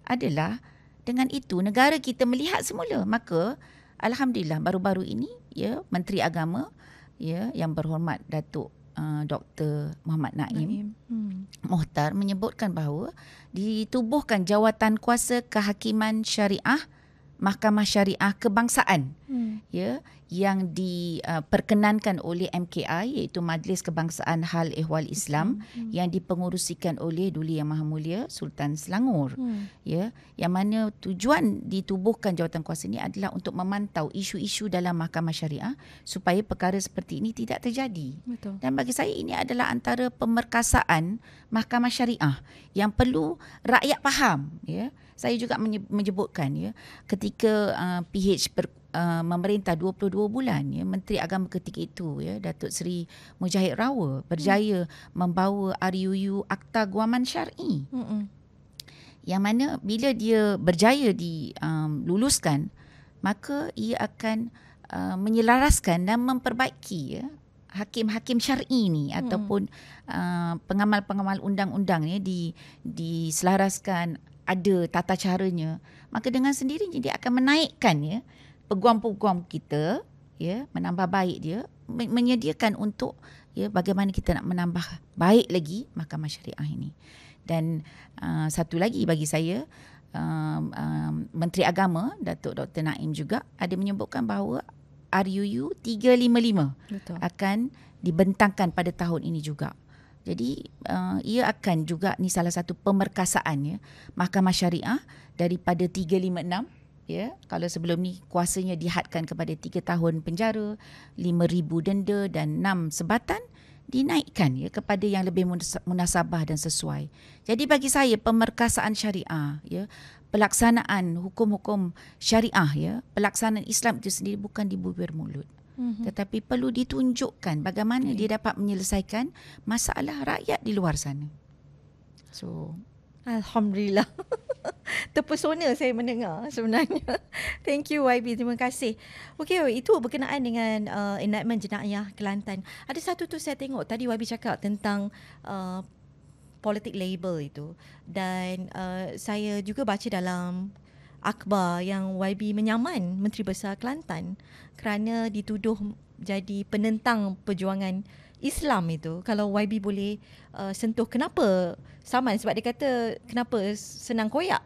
adalah dengan itu negara kita melihat semula. Maka alhamdulillah baru-baru ini Menteri Agama yang berhormat Datuk Dr. Muhammad Naim Mohtar menyebutkan bahawa ditubuhkan jawatan kuasa kehakiman syariah Mahkamah Syariah Kebangsaan yang diperkenankan oleh MKI, iaitu Majlis Kebangsaan Hal Ehwal Islam, yang dipengurusikan oleh Duli Yang Maha Mulia Sultan Selangor. Yang mana tujuan ditubuhkan jawatan kuasa ini adalah untuk memantau isu-isu dalam Mahkamah Syariah supaya perkara seperti ini tidak terjadi. Betul. Dan bagi saya ini adalah antara pemerkasaan Mahkamah Syariah yang perlu rakyat faham. Saya juga menyebutkan ketika PH memerintah 22 bulan, Menteri Agama ketika itu, Datuk Seri Mujahid Rawa berjaya membawa RUU Akta Guaman Syar'i. Yang mana bila dia berjaya diluluskan, maka ia akan menyelaraskan dan memperbaiki hakim-hakim syar'i ni ataupun pengamal-pengamal undang-undang diselaraskan, ada tata caranya, maka dengan sendirinya dia akan menaikkan peguam-peguam kita, menambah baik dia, menyediakan untuk bagaimana kita nak menambah baik lagi Mahkamah Syariah ini. Dan satu lagi bagi saya, Menteri Agama Datuk Dr. Naim juga ada menyebutkan bahawa RUU 355 akan dibentangkan pada tahun ini juga. Jadi ia akan juga, ni salah satu pemerkasaan Mahkamah Syariah daripada 356. Kalau sebelum ni kuasanya dihadkan kepada 3 tahun penjara, 5,000 denda dan 6 sebatan, dinaikkan kepada yang lebih munasabah dan sesuai. Jadi bagi saya pemerkasaan syariah, pelaksanaan hukum-hukum syariah, ya, pelaksanaan Islam itu sendiri bukan di bibir mulut. Tetapi perlu ditunjukkan bagaimana dia dapat menyelesaikan masalah rakyat di luar sana. So, Alhamdulillah. Terpesona saya mendengar sebenarnya. Thank you YB, terima kasih. Okey, itu berkenaan dengan enactment jenayah Kelantan. Ada satu tu saya tengok tadi YB cakap tentang politik label itu, dan saya juga baca dalam akhbar yang YB menyaman Menteri Besar Kelantan kerana dituduh jadi penentang perjuangan Islam itu. Kalau YB boleh sentuh kenapa saman, sebab dia kata kenapa senang koyak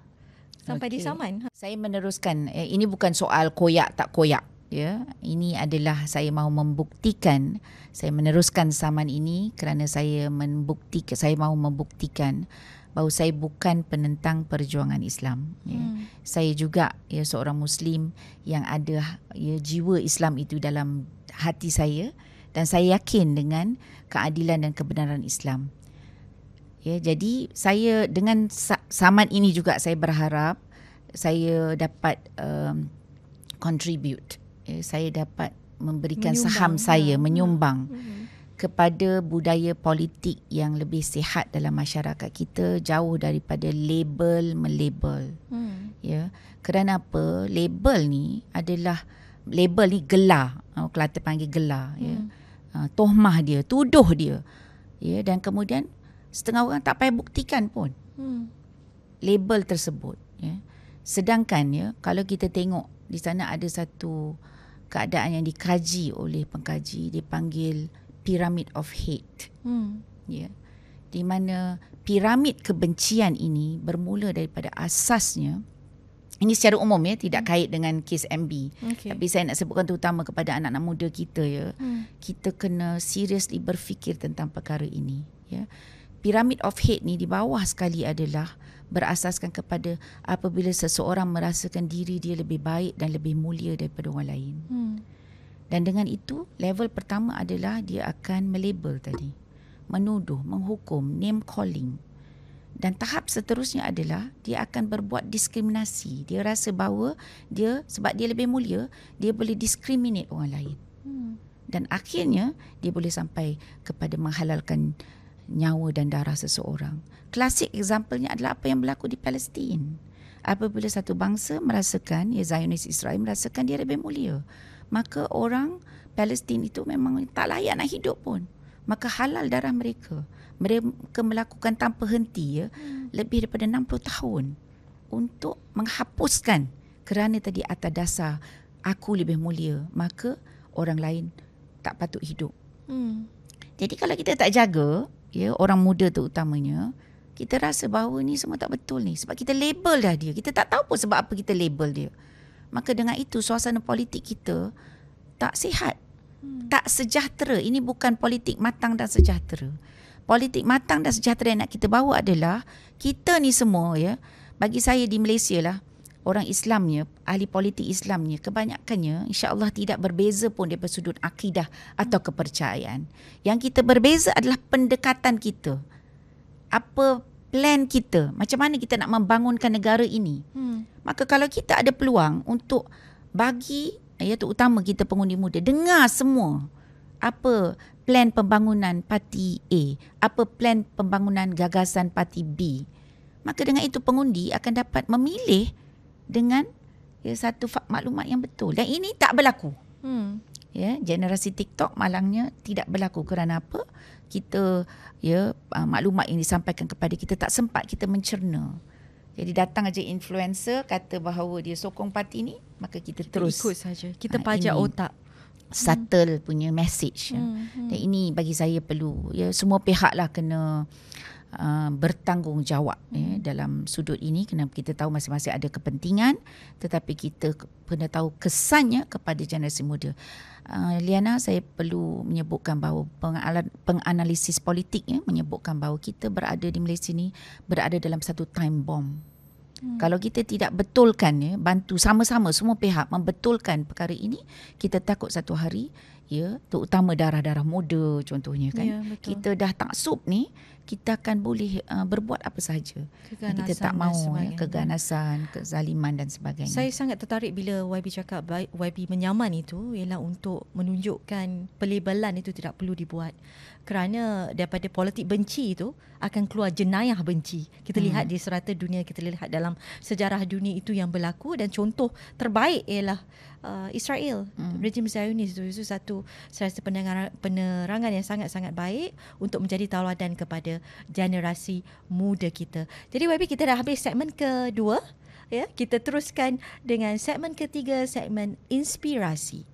sampai disaman. Saya meneruskan, ini bukan soal koyak tak koyak, ya. Ini adalah saya mahu membuktikan, saya meneruskan saman ini kerana saya mahu membuktikan bahawa saya bukan penentang perjuangan Islam. Ya. Saya juga, ya, seorang Muslim yang ada, ya, jiwa Islam itu dalam hati saya, dan saya yakin dengan keadilan dan kebenaran Islam. Ya, jadi saya dengan saman ini juga saya berharap saya dapat contribute. Ya, saya dapat memberikan saham saya, menyumbang kepada budaya politik yang lebih sihat dalam masyarakat kita, jauh daripada label-melabel. Ya, kerana apa? Label ni gelar. Kelantan panggil gelar, ya. Tohmah dia, tuduh dia. Ya, dan kemudian setengah orang tak payah buktikan pun label tersebut, ya. Sedangkan, ya, kalau kita tengok di sana ada satu keadaan yang dikaji oleh pengkaji, dipanggil Pyramid of Hate. Ya. Di mana piramid kebencian ini bermula daripada asasnya, ini secara umum, ya, tidak kait dengan kes MB. Tapi saya nak sebutkan terutama kepada anak-anak muda kita, ya. Kita kena seriously berfikir tentang perkara ini, ya. Pyramid of Hate ni di bawah sekali adalah berasaskan kepada apabila seseorang merasakan diri dia lebih baik dan lebih mulia daripada orang lain. Dan dengan itu, level pertama adalah dia akan melabel tadi, menuduh, menghukum, name calling. Dan tahap seterusnya adalah dia akan berbuat diskriminasi. Dia rasa bahawa dia, sebab dia lebih mulia, dia boleh discriminate orang lain. Dan akhirnya dia boleh sampai kepada menghalalkan nyawa dan darah seseorang. Klasik example-nya adalah apa yang berlaku di Palestin. Apabila satu bangsa merasakan, ya, Zionis Israel merasakan dia lebih mulia, maka orang Palestin itu memang tak layak nak hidup pun. Maka halal darah mereka. Mereka melakukan tanpa henti, ya, lebih daripada 60 tahun untuk menghapuskan, kerana tadi atas dasar aku lebih mulia, maka orang lain tak patut hidup. Jadi kalau kita tak jaga, ya, orang muda terutamanya, kita rasa bahawa ni semua tak betul ni. Sebab kita label dah dia. Kita tak tahu pun sebab apa kita label dia. Maka dengan itu suasana politik kita tak sihat. Tak sejahtera. Ini bukan politik matang dan sejahtera. Politik matang dan sejahtera yang nak kita bawa adalah kita ni semua, ya. Bagi saya di Malaysia lah, orang Islamnya, ahli politik Islamnya, kebanyakannya insya-Allah tidak berbeza pun daripada sudut akidah atau kepercayaan. Yang kita berbeza adalah pendekatan kita. Apa plan kita? Macam mana kita nak membangunkan negara ini? Maka kalau kita ada peluang untuk bagi, ya, terutama kita pengundi muda, dengar semua apa plan pembangunan parti A, apa plan pembangunan gagasan parti B, maka dengan itu pengundi akan dapat memilih dengan, ya, satu maklumat yang betul. Dan ini tak berlaku. Ya, generasi TikTok malangnya tidak berlaku. Kerana apa? Kita, ya, maklumat yang disampaikan kepada kita tak sempat kita mencerna. Jadi datang aja influencer kata bahawa dia sokong parti ni, maka kita terus ikut saja. Kita pajak otak. Subtle punya message. Dan ini bagi saya perlu, ya, semua pihak lah kena bertanggungjawab, ya, dalam sudut ini. Kerana kita tahu masing-masing ada kepentingan, tetapi kita kena tahu kesannya kepada generasi muda. Liana, saya perlu menyebutkan bahawa penganalisis politik, ya, menyebutkan bahawa kita berada di Malaysia ni berada dalam satu time bomb. Kalau kita tidak betulkan, ya, bantu sama-sama semua pihak membetulkan perkara ini, kita takut satu hari, ya, terutama darah-darah muda contohnya kan. Ya, betul. Kita dah taksub ni, kita akan boleh berbuat apa sahaja. Kita tak mahu keganasan, kezaliman dan sebagainya. Saya sangat tertarik bila YB cakap YB menyaman itu ialah untuk menunjukkan pelabelan itu tidak perlu dibuat. Kerana daripada politik benci itu akan keluar jenayah benci. Kita lihat di serata dunia, kita lihat dalam sejarah dunia itu yang berlaku, dan contoh terbaik ialah Israel, rejim Zionis itu satu penerangan yang sangat-sangat baik untuk menjadi tauladan kepada generasi muda kita. Jadi YB, kita dah habis segmen kedua, ya. Kita teruskan dengan segmen ketiga, segmen inspirasi.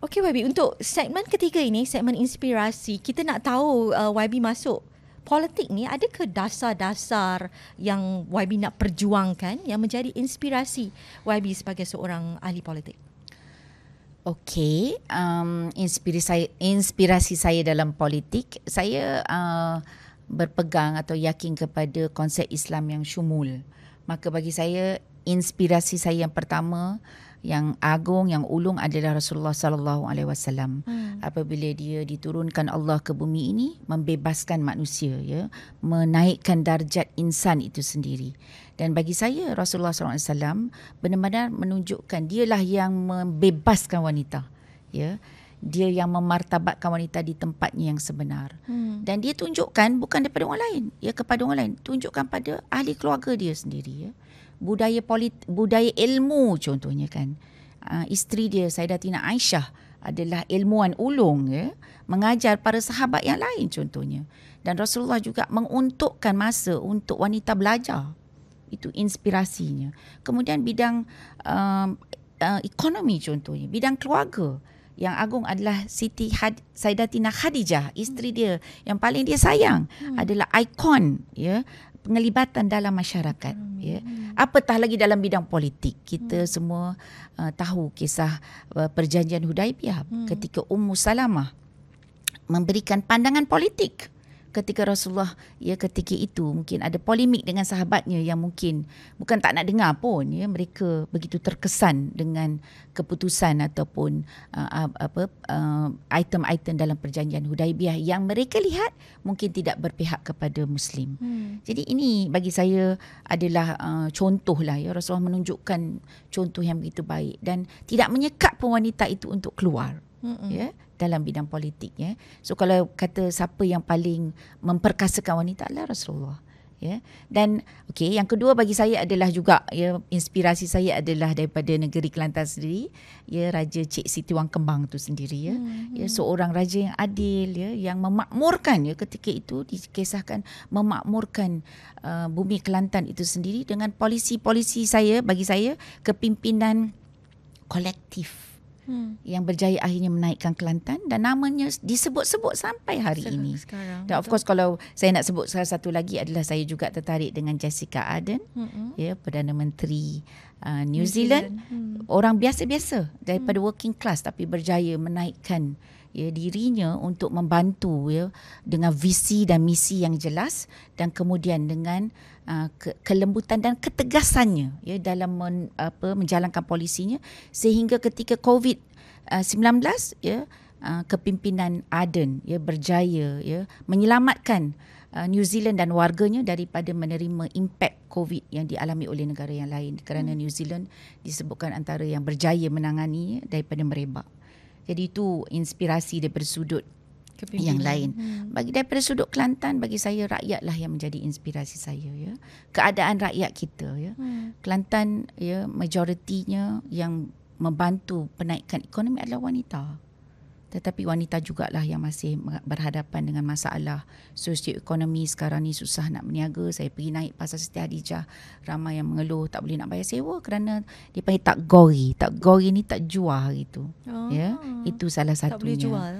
Okey YB, untuk segmen ketiga ini, segmen inspirasi, kita nak tahu YB masuk politik ni, adakah dasar-dasar yang YB nak perjuangkan yang menjadi inspirasi YB sebagai seorang ahli politik? Okey, inspirasi saya dalam politik, saya berpegang atau yakin kepada konsep Islam yang syumul. Maka bagi saya, inspirasi saya yang pertama, yang agung, yang ulung adalah Rasulullah sallallahu alaihi wasallam. Apabila dia diturunkan Allah ke bumi ini, membebaskan manusia, ya, menaikkan darjat insan itu sendiri. Dan bagi saya, Rasulullah sallallahu alaihi wasallam benar-benar menunjukkan dialah yang membebaskan wanita, ya. Dia yang memartabatkan wanita di tempatnya yang sebenar. Dan dia tunjukkan bukan daripada orang lain, ya, kepada orang lain, tunjukkan pada ahli keluarga dia sendiri, ya. Budaya ilmu contohnya kan. Isteri dia Sayyidatina Aisyah adalah ilmuwan ulung, ya, mengajar para sahabat yang lain contohnya. Dan Rasulullah juga menguntukkan masa untuk wanita belajar. Itu inspirasinya. Kemudian bidang ekonomi contohnya, bidang keluarga. Yang agung adalah Sayyidatina Khadijah, isteri dia yang paling dia sayang, adalah ikon, ya, penglibatan dalam masyarakat, ya. Apatah lagi dalam bidang politik. Kita semua tahu kisah perjanjian Hudaibiyah ketika Ummu Salamah memberikan pandangan politik ketika Rasulullah, ya, ketika itu mungkin ada polemik dengan sahabatnya yang mungkin bukan tak nak dengar pun, ya, mereka begitu terkesan dengan keputusan ataupun item-item dalam perjanjian Hudaibiyah yang mereka lihat mungkin tidak berpihak kepada Muslim. Jadi ini bagi saya adalah contohlah, ya, Rasulullah menunjukkan contoh yang begitu baik dan tidak menyekat pun wanita itu untuk keluar, ya, dalam bidang politik, ya. So kalau kata siapa yang paling memperkasakan wanita adalah Rasulullah, ya. Dan okey, yang kedua bagi saya adalah juga, ya, inspirasi saya adalah daripada negeri Kelantan sendiri, ya, Raja Cik Siti Wang Kembang tu sendiri, ya. Ya, seorang raja yang adil, ya, yang memakmurkan, ya, ketika itu dikisahkan memakmurkan bumi Kelantan itu sendiri dengan polisi-polisi saya, bagi saya kepimpinan kolektif yang berjaya akhirnya menaikkan Kelantan dan namanya disebut-sebut sampai hari ini. Sekarang, dan of course kalau saya nak sebut salah satu lagi adalah saya juga tertarik dengan Jacinda Ardern, ya, Perdana Menteri New Zealand. Orang biasa-biasa daripada working class tapi berjaya menaikkan, ya, dirinya untuk membantu, ya, dengan visi dan misi yang jelas dan kemudian dengan kelembutan dan ketegasannya, ya, dalam menjalankan polisinya sehingga ketika COVID-19, ya, kepimpinan Ardern, ya, berjaya, ya, menyelamatkan New Zealand dan warganya daripada menerima impak COVID yang dialami oleh negara yang lain kerana New Zealand disebutkan antara yang berjaya menangani daripada merebak. Jadi itu inspirasi daripada sudut yang lain. Bagi daripada sudut Kelantan, bagi saya rakyatlah yang menjadi inspirasi saya, ya. Keadaan rakyat kita, ya. Kelantan, ya, majoritinya yang membantu penaikan ekonomi adalah wanita. Tetapi wanita jugalah yang masih berhadapan dengan masalah sosioekonomi sekarang ni, susah nak berniaga. Saya pergi naik Pasar Siti Khadijah, ramai yang mengeluh tak boleh nak bayar sewa kerana dia panggil tak gori. Tak gori ni tak jual gitu. Ya, itu salah satunya. Tak boleh jual.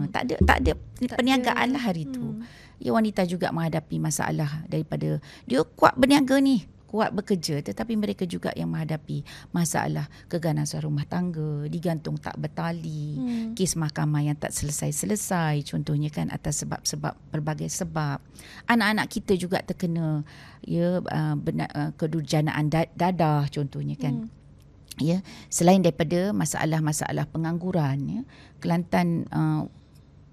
Tak ada perniagaan lah hari tu. Ya, wanita juga menghadapi masalah daripada dia kuat berniaga ni, kuat bekerja, tetapi mereka juga yang menghadapi masalah keganasan rumah tangga, digantung tak bertali, kes mahkamah yang tak selesai-selesai contohnya kan, atas sebab-sebab pelbagai sebab. Anak-anak kita juga terkena kedurjanaan dadah contohnya kan. Ya, selain daripada masalah-masalah pengangguran, ya, Kelantan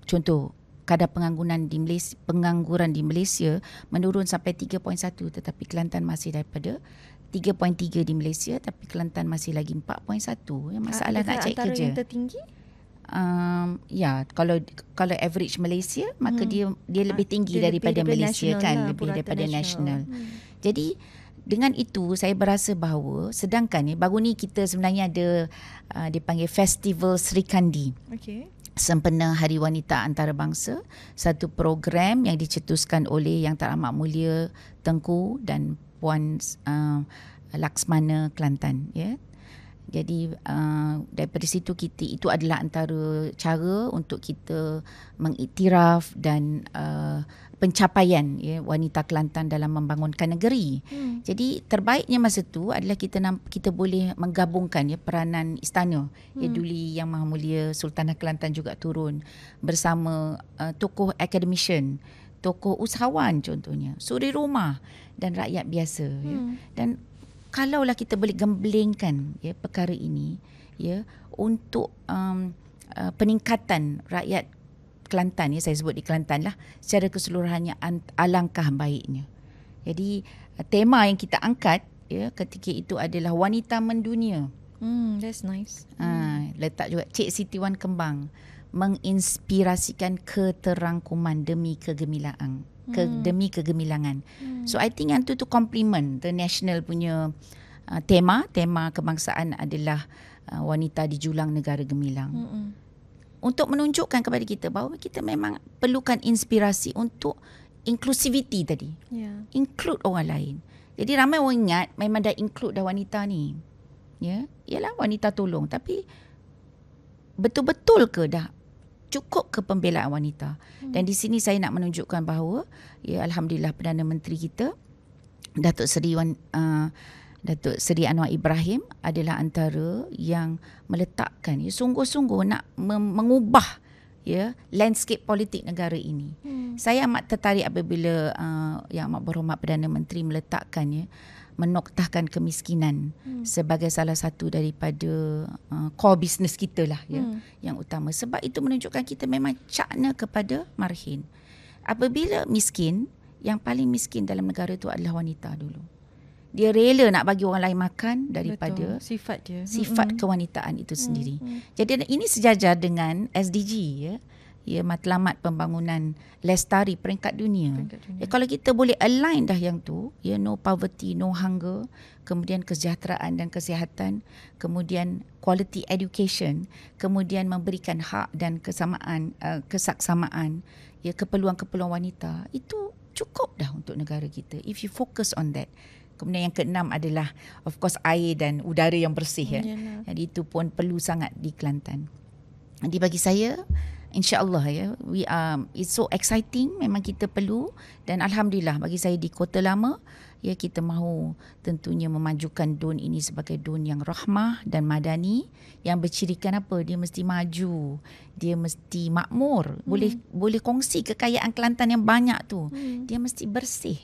contoh kadar pengangguran di Malaysia menurun sampai 3.1, tetapi Kelantan masih daripada 3.3 di Malaysia, tapi Kelantan masih lagi 4.1. Ya, masalah nak cari kerja. Antara yang tertinggi? Ya, kalau average Malaysia, maka dia lebih tinggi daripada Malaysia kan, lebih daripada nasional. Jadi dengan itu saya berasa bahawa sedangkan baru ni kita sebenarnya ada dipanggil Festival Sri Kandi. Okey. Sempena Hari Wanita Antarabangsa, satu program yang dicetuskan oleh Yang Teramat Mulia Tengku dan Puan Laksmana Kelantan, ya. Jadi daripada situ itu adalah antara cara untuk kita mengiktiraf dan pencapaian, ya, wanita Kelantan dalam membangunkan negeri. Jadi terbaiknya masa tu adalah kita boleh menggabungkan, ya, peranan istana. Ya, Duli Yang Maha Mulia Sultanah Kelantan juga turun bersama tokoh academician, tokoh usahawan contohnya, suri rumah dan rakyat biasa, ya. Dan kalaulah kita boleh gemblengkan, ya, perkara ini, ya, untuk peningkatan rakyat Kelantan, ya, saya sebut di Kelantan lah, secara keseluruhannya alangkah baiknya. Jadi tema yang kita angkat, ya, ketika itu adalah wanita mendunia. That's nice. Letak juga Cik Siti Wan Kembang, menginspirasikan keterangkuman demi kegemilangan. Demi kegemilangan. So I think yang tu compliment the national punya tema kebangsaan adalah wanita di julang negara gemilang. Untuk menunjukkan kepada kita bahawa kita memang perlukan inspirasi untuk inclusivity tadi. Include orang lain. Jadi ramai orang ingat memang dah include dah wanita ni. Ya, ialah wanita tolong, tapi betul-betul ke dah cukup ke pembelaan wanita? Dan di sini saya nak menunjukkan bahawa, ya, alhamdulillah Perdana Menteri kita Datuk Seri Anwar Ibrahim adalah antara yang meletakkan, ya, sungguh-sungguh nak mengubah, ya, landscape politik negara ini. Saya amat tertarik apabila Yang Amat Berhormat Perdana Menteri meletakkan, ya, menoktahkan kemiskinan sebagai salah satu daripada core business kita lah, ya, yang utama. Sebab itu menunjukkan kita memang cakna kepada marhin. Apabila miskin, yang paling miskin dalam negara itu adalah wanita dulu. Dia rela nak bagi orang lain makan daripada sifat dia, sifat kewanitaan itu sendiri. Jadi ini sejajar dengan SDG, ya, ya, Matlamat Pembangunan Lestari peringkat dunia. Ya, kalau kita boleh align dah yang tu, ya, no poverty, no hunger, kemudian kesejahteraan dan kesihatan, kemudian quality education, kemudian memberikan hak dan kesaksamaan, ya, keperluan-keperluan wanita, itu cukup dah untuk negara kita if you focus on that. Kemudian yang keenam adalah of course air dan udara yang bersih, ya. Jadi itu pun perlu sangat di Kelantan. Jadi bagi saya, InsyaAllah, ya, it's so exciting, memang kita perlu. Dan alhamdulillah bagi saya di Kota Lama, ya, kita mahu tentunya memajukan DUN ini sebagai DUN yang rahmah dan madani, yang bercirikan apa? Dia mesti maju, dia mesti makmur, boleh kongsi kekayaan Kelantan yang banyak tu. Dia mesti bersih,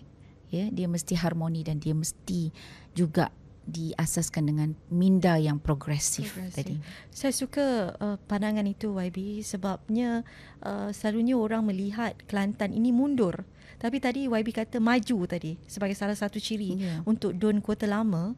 ya, dia mesti harmoni, dan dia mesti juga diasaskan dengan minda yang progresif tadi. Saya suka pandangan itu, YB, sebabnya selalunya orang melihat Kelantan ini mundur. Tapi tadi YB kata maju tadi sebagai salah satu ciri untuk DUN Kota Lama.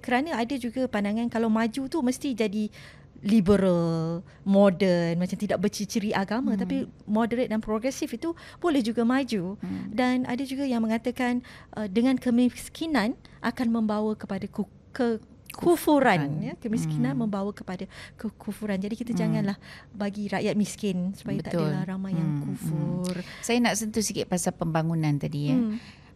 Kerana ada juga pandangan kalau maju tu mesti jadi liberal, modern, macam tidak berciri-ciri agama, tapi moderate dan progresif itu boleh juga maju. Dan ada juga yang mengatakan dengan kemiskinan akan membawa kepada kekufuran, ya, kemiskinan membawa kepada kekufuran. Jadi kita janganlah bagi rakyat miskin supaya tak adalah ramai yang kufur. Saya nak sentuh sikit pasal pembangunan tadi, ya.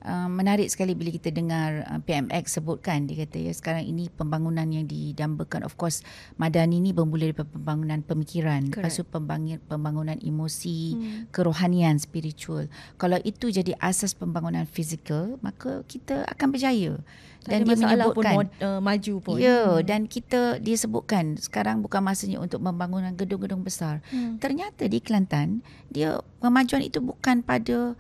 menarik sekali bila kita dengar PMX sebutkan, dia kata ya sekarang ini pembangunan yang didambakan, of course Madani ni bermula daripada pembangunan pemikiran, lepas tu pembangunan emosi, kerohanian, spiritual. Kalau itu jadi asas pembangunan fizikal, maka kita akan berjaya. Dan dia menyebutkan maju pun. Ya, dan dia sebutkan sekarang bukan masanya untuk pembangunan gedung-gedung besar. Ternyata di Kelantan dia kemajuan itu bukan pada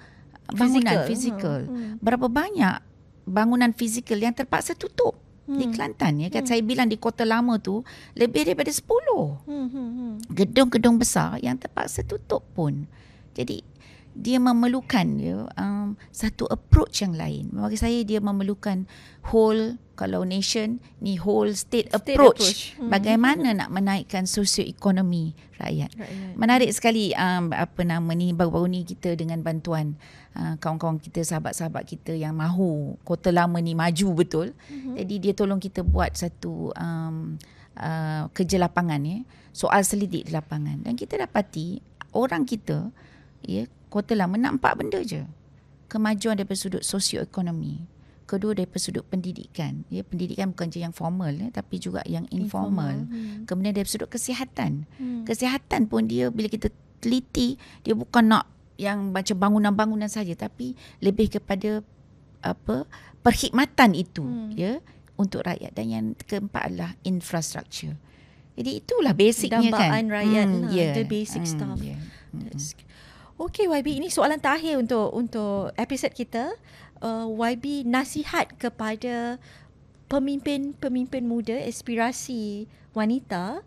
bangunan fizikal. Berapa banyak bangunan fizikal yang terpaksa tutup di Kelantan ya. Kan saya bilang di Kota Lama tu lebih daripada 10 gedung-gedung besar yang terpaksa tutup pun. Jadi dia memerlukan satu approach yang lain. Bagi saya dia memerlukan whole, kalau nation ni whole state approach. Bagaimana nak menaikkan sosioekonomi rakyat. Menarik sekali baru-baru ni kita dengan bantuan kawan-kawan kita, sahabat-sahabat kita yang mahu Kota Lama ni maju betul. Jadi dia tolong kita buat satu kerja lapangan ya, soal selidik di lapangan, dan kita dapati orang kita ya, Kota Lama nak 4 benda je. Kemajuan daripada sudut sosioekonomi, kedua daripada sudut pendidikan ya, pendidikan bukan je yang formal ya, tapi juga yang informal. Kemudian daripada sudut kesihatan. Kesihatan pun dia bila kita teliti, dia bukan nak yang macam bangunan-bangunan saja, tapi lebih kepada perkhidmatan itu ya untuk rakyat. Dan yang keempat adalah infrastruktur. Jadi itulah basicnya kan. Dambaan rakyat the basic stuff. Okey YB, ini soalan terakhir untuk episod kita. YB, nasihat kepada pemimpin muda, aspirasi wanita.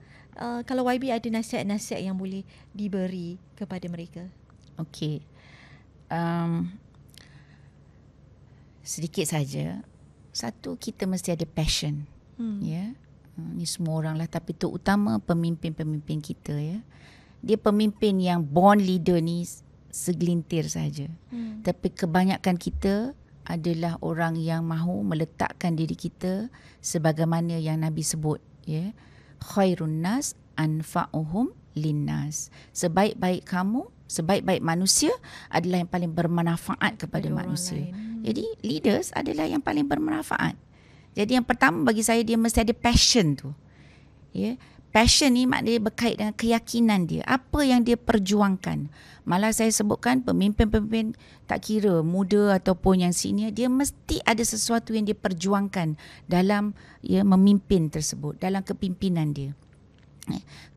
Kalau YB ada nasihat-nasihat yang boleh diberi kepada mereka. Okey. Sedikit saja. Satu, kita mesti ada passion. Ya. Ni semua orang lah, tapi terutama pemimpin-pemimpin kita ya. Dia pemimpin yang born leader ni segelintir saja. Tapi kebanyakan kita adalah orang yang mahu meletakkan diri kita sebagaimana yang Nabi sebut ya. Khairun nas anfa'uhum linnas. Sebaik-baik kamu, sebaik-baik manusia adalah yang paling bermanfaat kepada manusia. Jadi leaders adalah yang paling bermanfaat. Jadi yang pertama bagi saya, dia mesti ada passion tu. Ya. Passion ni maknanya berkait dengan keyakinan dia. Apa yang dia perjuangkan. Malah saya sebutkan pemimpin-pemimpin, tak kira muda ataupun yang senior, dia mesti ada sesuatu yang dia perjuangkan dalam memimpin tersebut, dalam kepimpinan dia.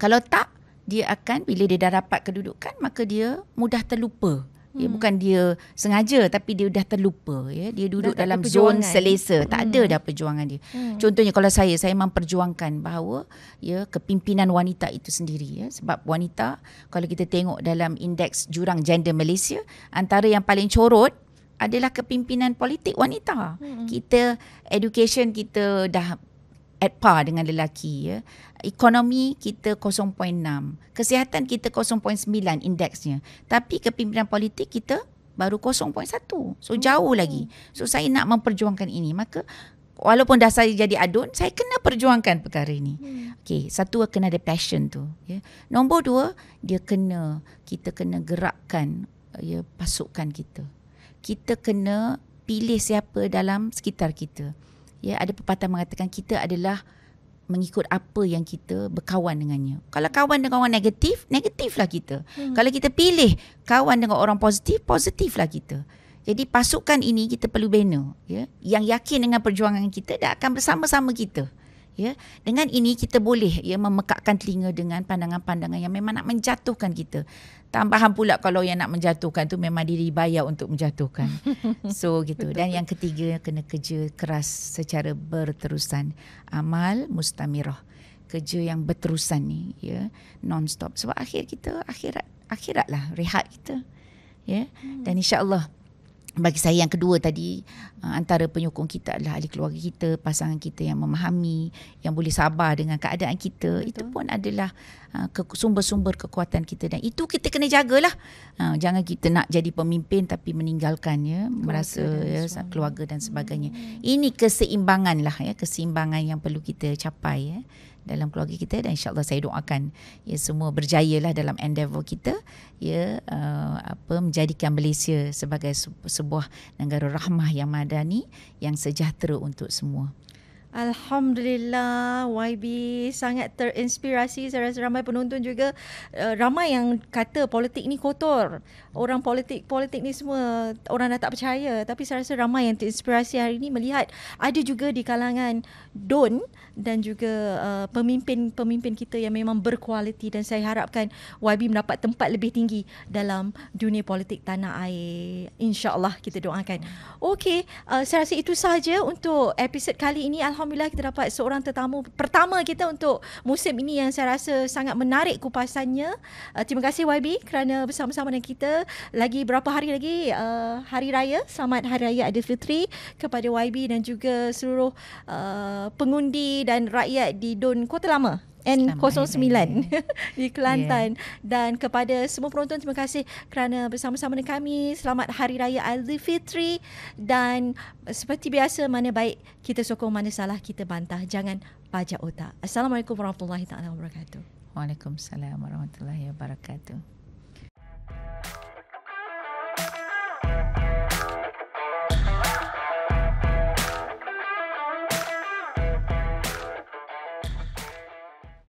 Kalau tak, dia akan, bila dia dah dapat kedudukan, maka dia mudah terlupa. Ya, bukan dia sengaja, tapi dia dah terlupa ya. Dia duduk dalam zon selesa, tak ada dah perjuangan dia. Contohnya kalau saya memperjuangkan bahawa ya kepimpinan wanita itu sendiri ya, sebab wanita kalau kita tengok dalam indeks jurang gender Malaysia, antara yang paling corot adalah kepimpinan politik wanita. Kita education kita dah at par dengan lelaki ya. Ekonomi kita 0.6, kesihatan kita 0.9 indeksnya, tapi kepimpinan politik kita baru 0.1. So jauh lagi. So saya nak memperjuangkan ini, maka walaupun dah saya jadi adun, saya kena perjuangkan perkara ini. Okey, satu kena ada passion tu ya. Nombor 2, kita kena gerakkan ya pasukan kita. Kita kena pilih siapa dalam sekitar kita. Ya, ada pepatah mengatakan kita adalah mengikut apa yang kita berkawan dengannya. Kalau kawan dengan orang negatif, negatiflah kita. Kalau kita pilih kawan dengan orang positif, positiflah kita. Jadi pasukan ini kita perlu bina ya, yang yakin dengan perjuangan kita dan akan bersama-sama kita. Ya, dengan ini kita boleh ya memekakkan telinga dengan pandangan-pandangan yang memang nak menjatuhkan kita. Tambahan pula kalau yang nak menjatuhkan tu memang diri bayar untuk menjatuhkan. So gitu. Dan yang ketiga, kena kerja keras secara berterusan. Amal mustamirah. Kerja yang berterusan ni ya, non-stop. Sebab akhirat lah rehat kita. Ya. Dan insya-Allah bagi saya yang kedua tadi, antara penyokong kita adalah ahli keluarga kita, pasangan kita yang memahami, yang boleh sabar dengan keadaan kita. Betul. Itu pun adalah sumber-sumber kekuatan kita, dan itu kita kena jagalah. Jangan kita nak jadi pemimpin tapi meninggalkan ya, merasa ya, keluarga dan sebagainya. Ini keseimbangan lah ya, keseimbangan yang perlu kita capai ya dalam keluarga kita, dan insya-Allah saya doakan ya semua berjayalah dalam endeavour kita ya, menjadikan Malaysia sebagai sebuah negara rahmah yang madani yang sejahtera untuk semua. Alhamdulillah, YB sangat terinspirasi. Saya rasa ramai penonton juga, ramai yang kata politik ni kotor. Orang politik ni semua orang dah tak percaya. Tapi saya rasa ramai yang terinspirasi hari ini melihat ada juga di kalangan DUN dan juga pemimpin-pemimpin kita yang memang berkualiti, dan saya harapkan YB mendapat tempat lebih tinggi dalam dunia politik tanah air. InsyaAllah kita doakan. Okey, saya rasa itu sahaja untuk episod kali ini. Alhamdulillah kita dapat seorang tetamu pertama kita untuk musim ini yang saya rasa sangat menarik kupasannya. Terima kasih YB kerana bersama-sama dengan kita. Lagi berapa hari lagi Hari Raya. Selamat Hari Raya Aidilfitri kepada YB dan juga seluruh pengundi dan rakyat di DUN Kota Lama N09 di Kelantan. Dan kepada semua penonton, terima kasih kerana bersama-sama dengan kami. Selamat Hari Raya Aidilfitri, dan seperti biasa, mana baik kita sokong, mana salah kita bantah. Jangan pajak otak. Assalamualaikum warahmatullahi taala wabarakatuh. Waalaikumsalam warahmatullahi wabarakatuh.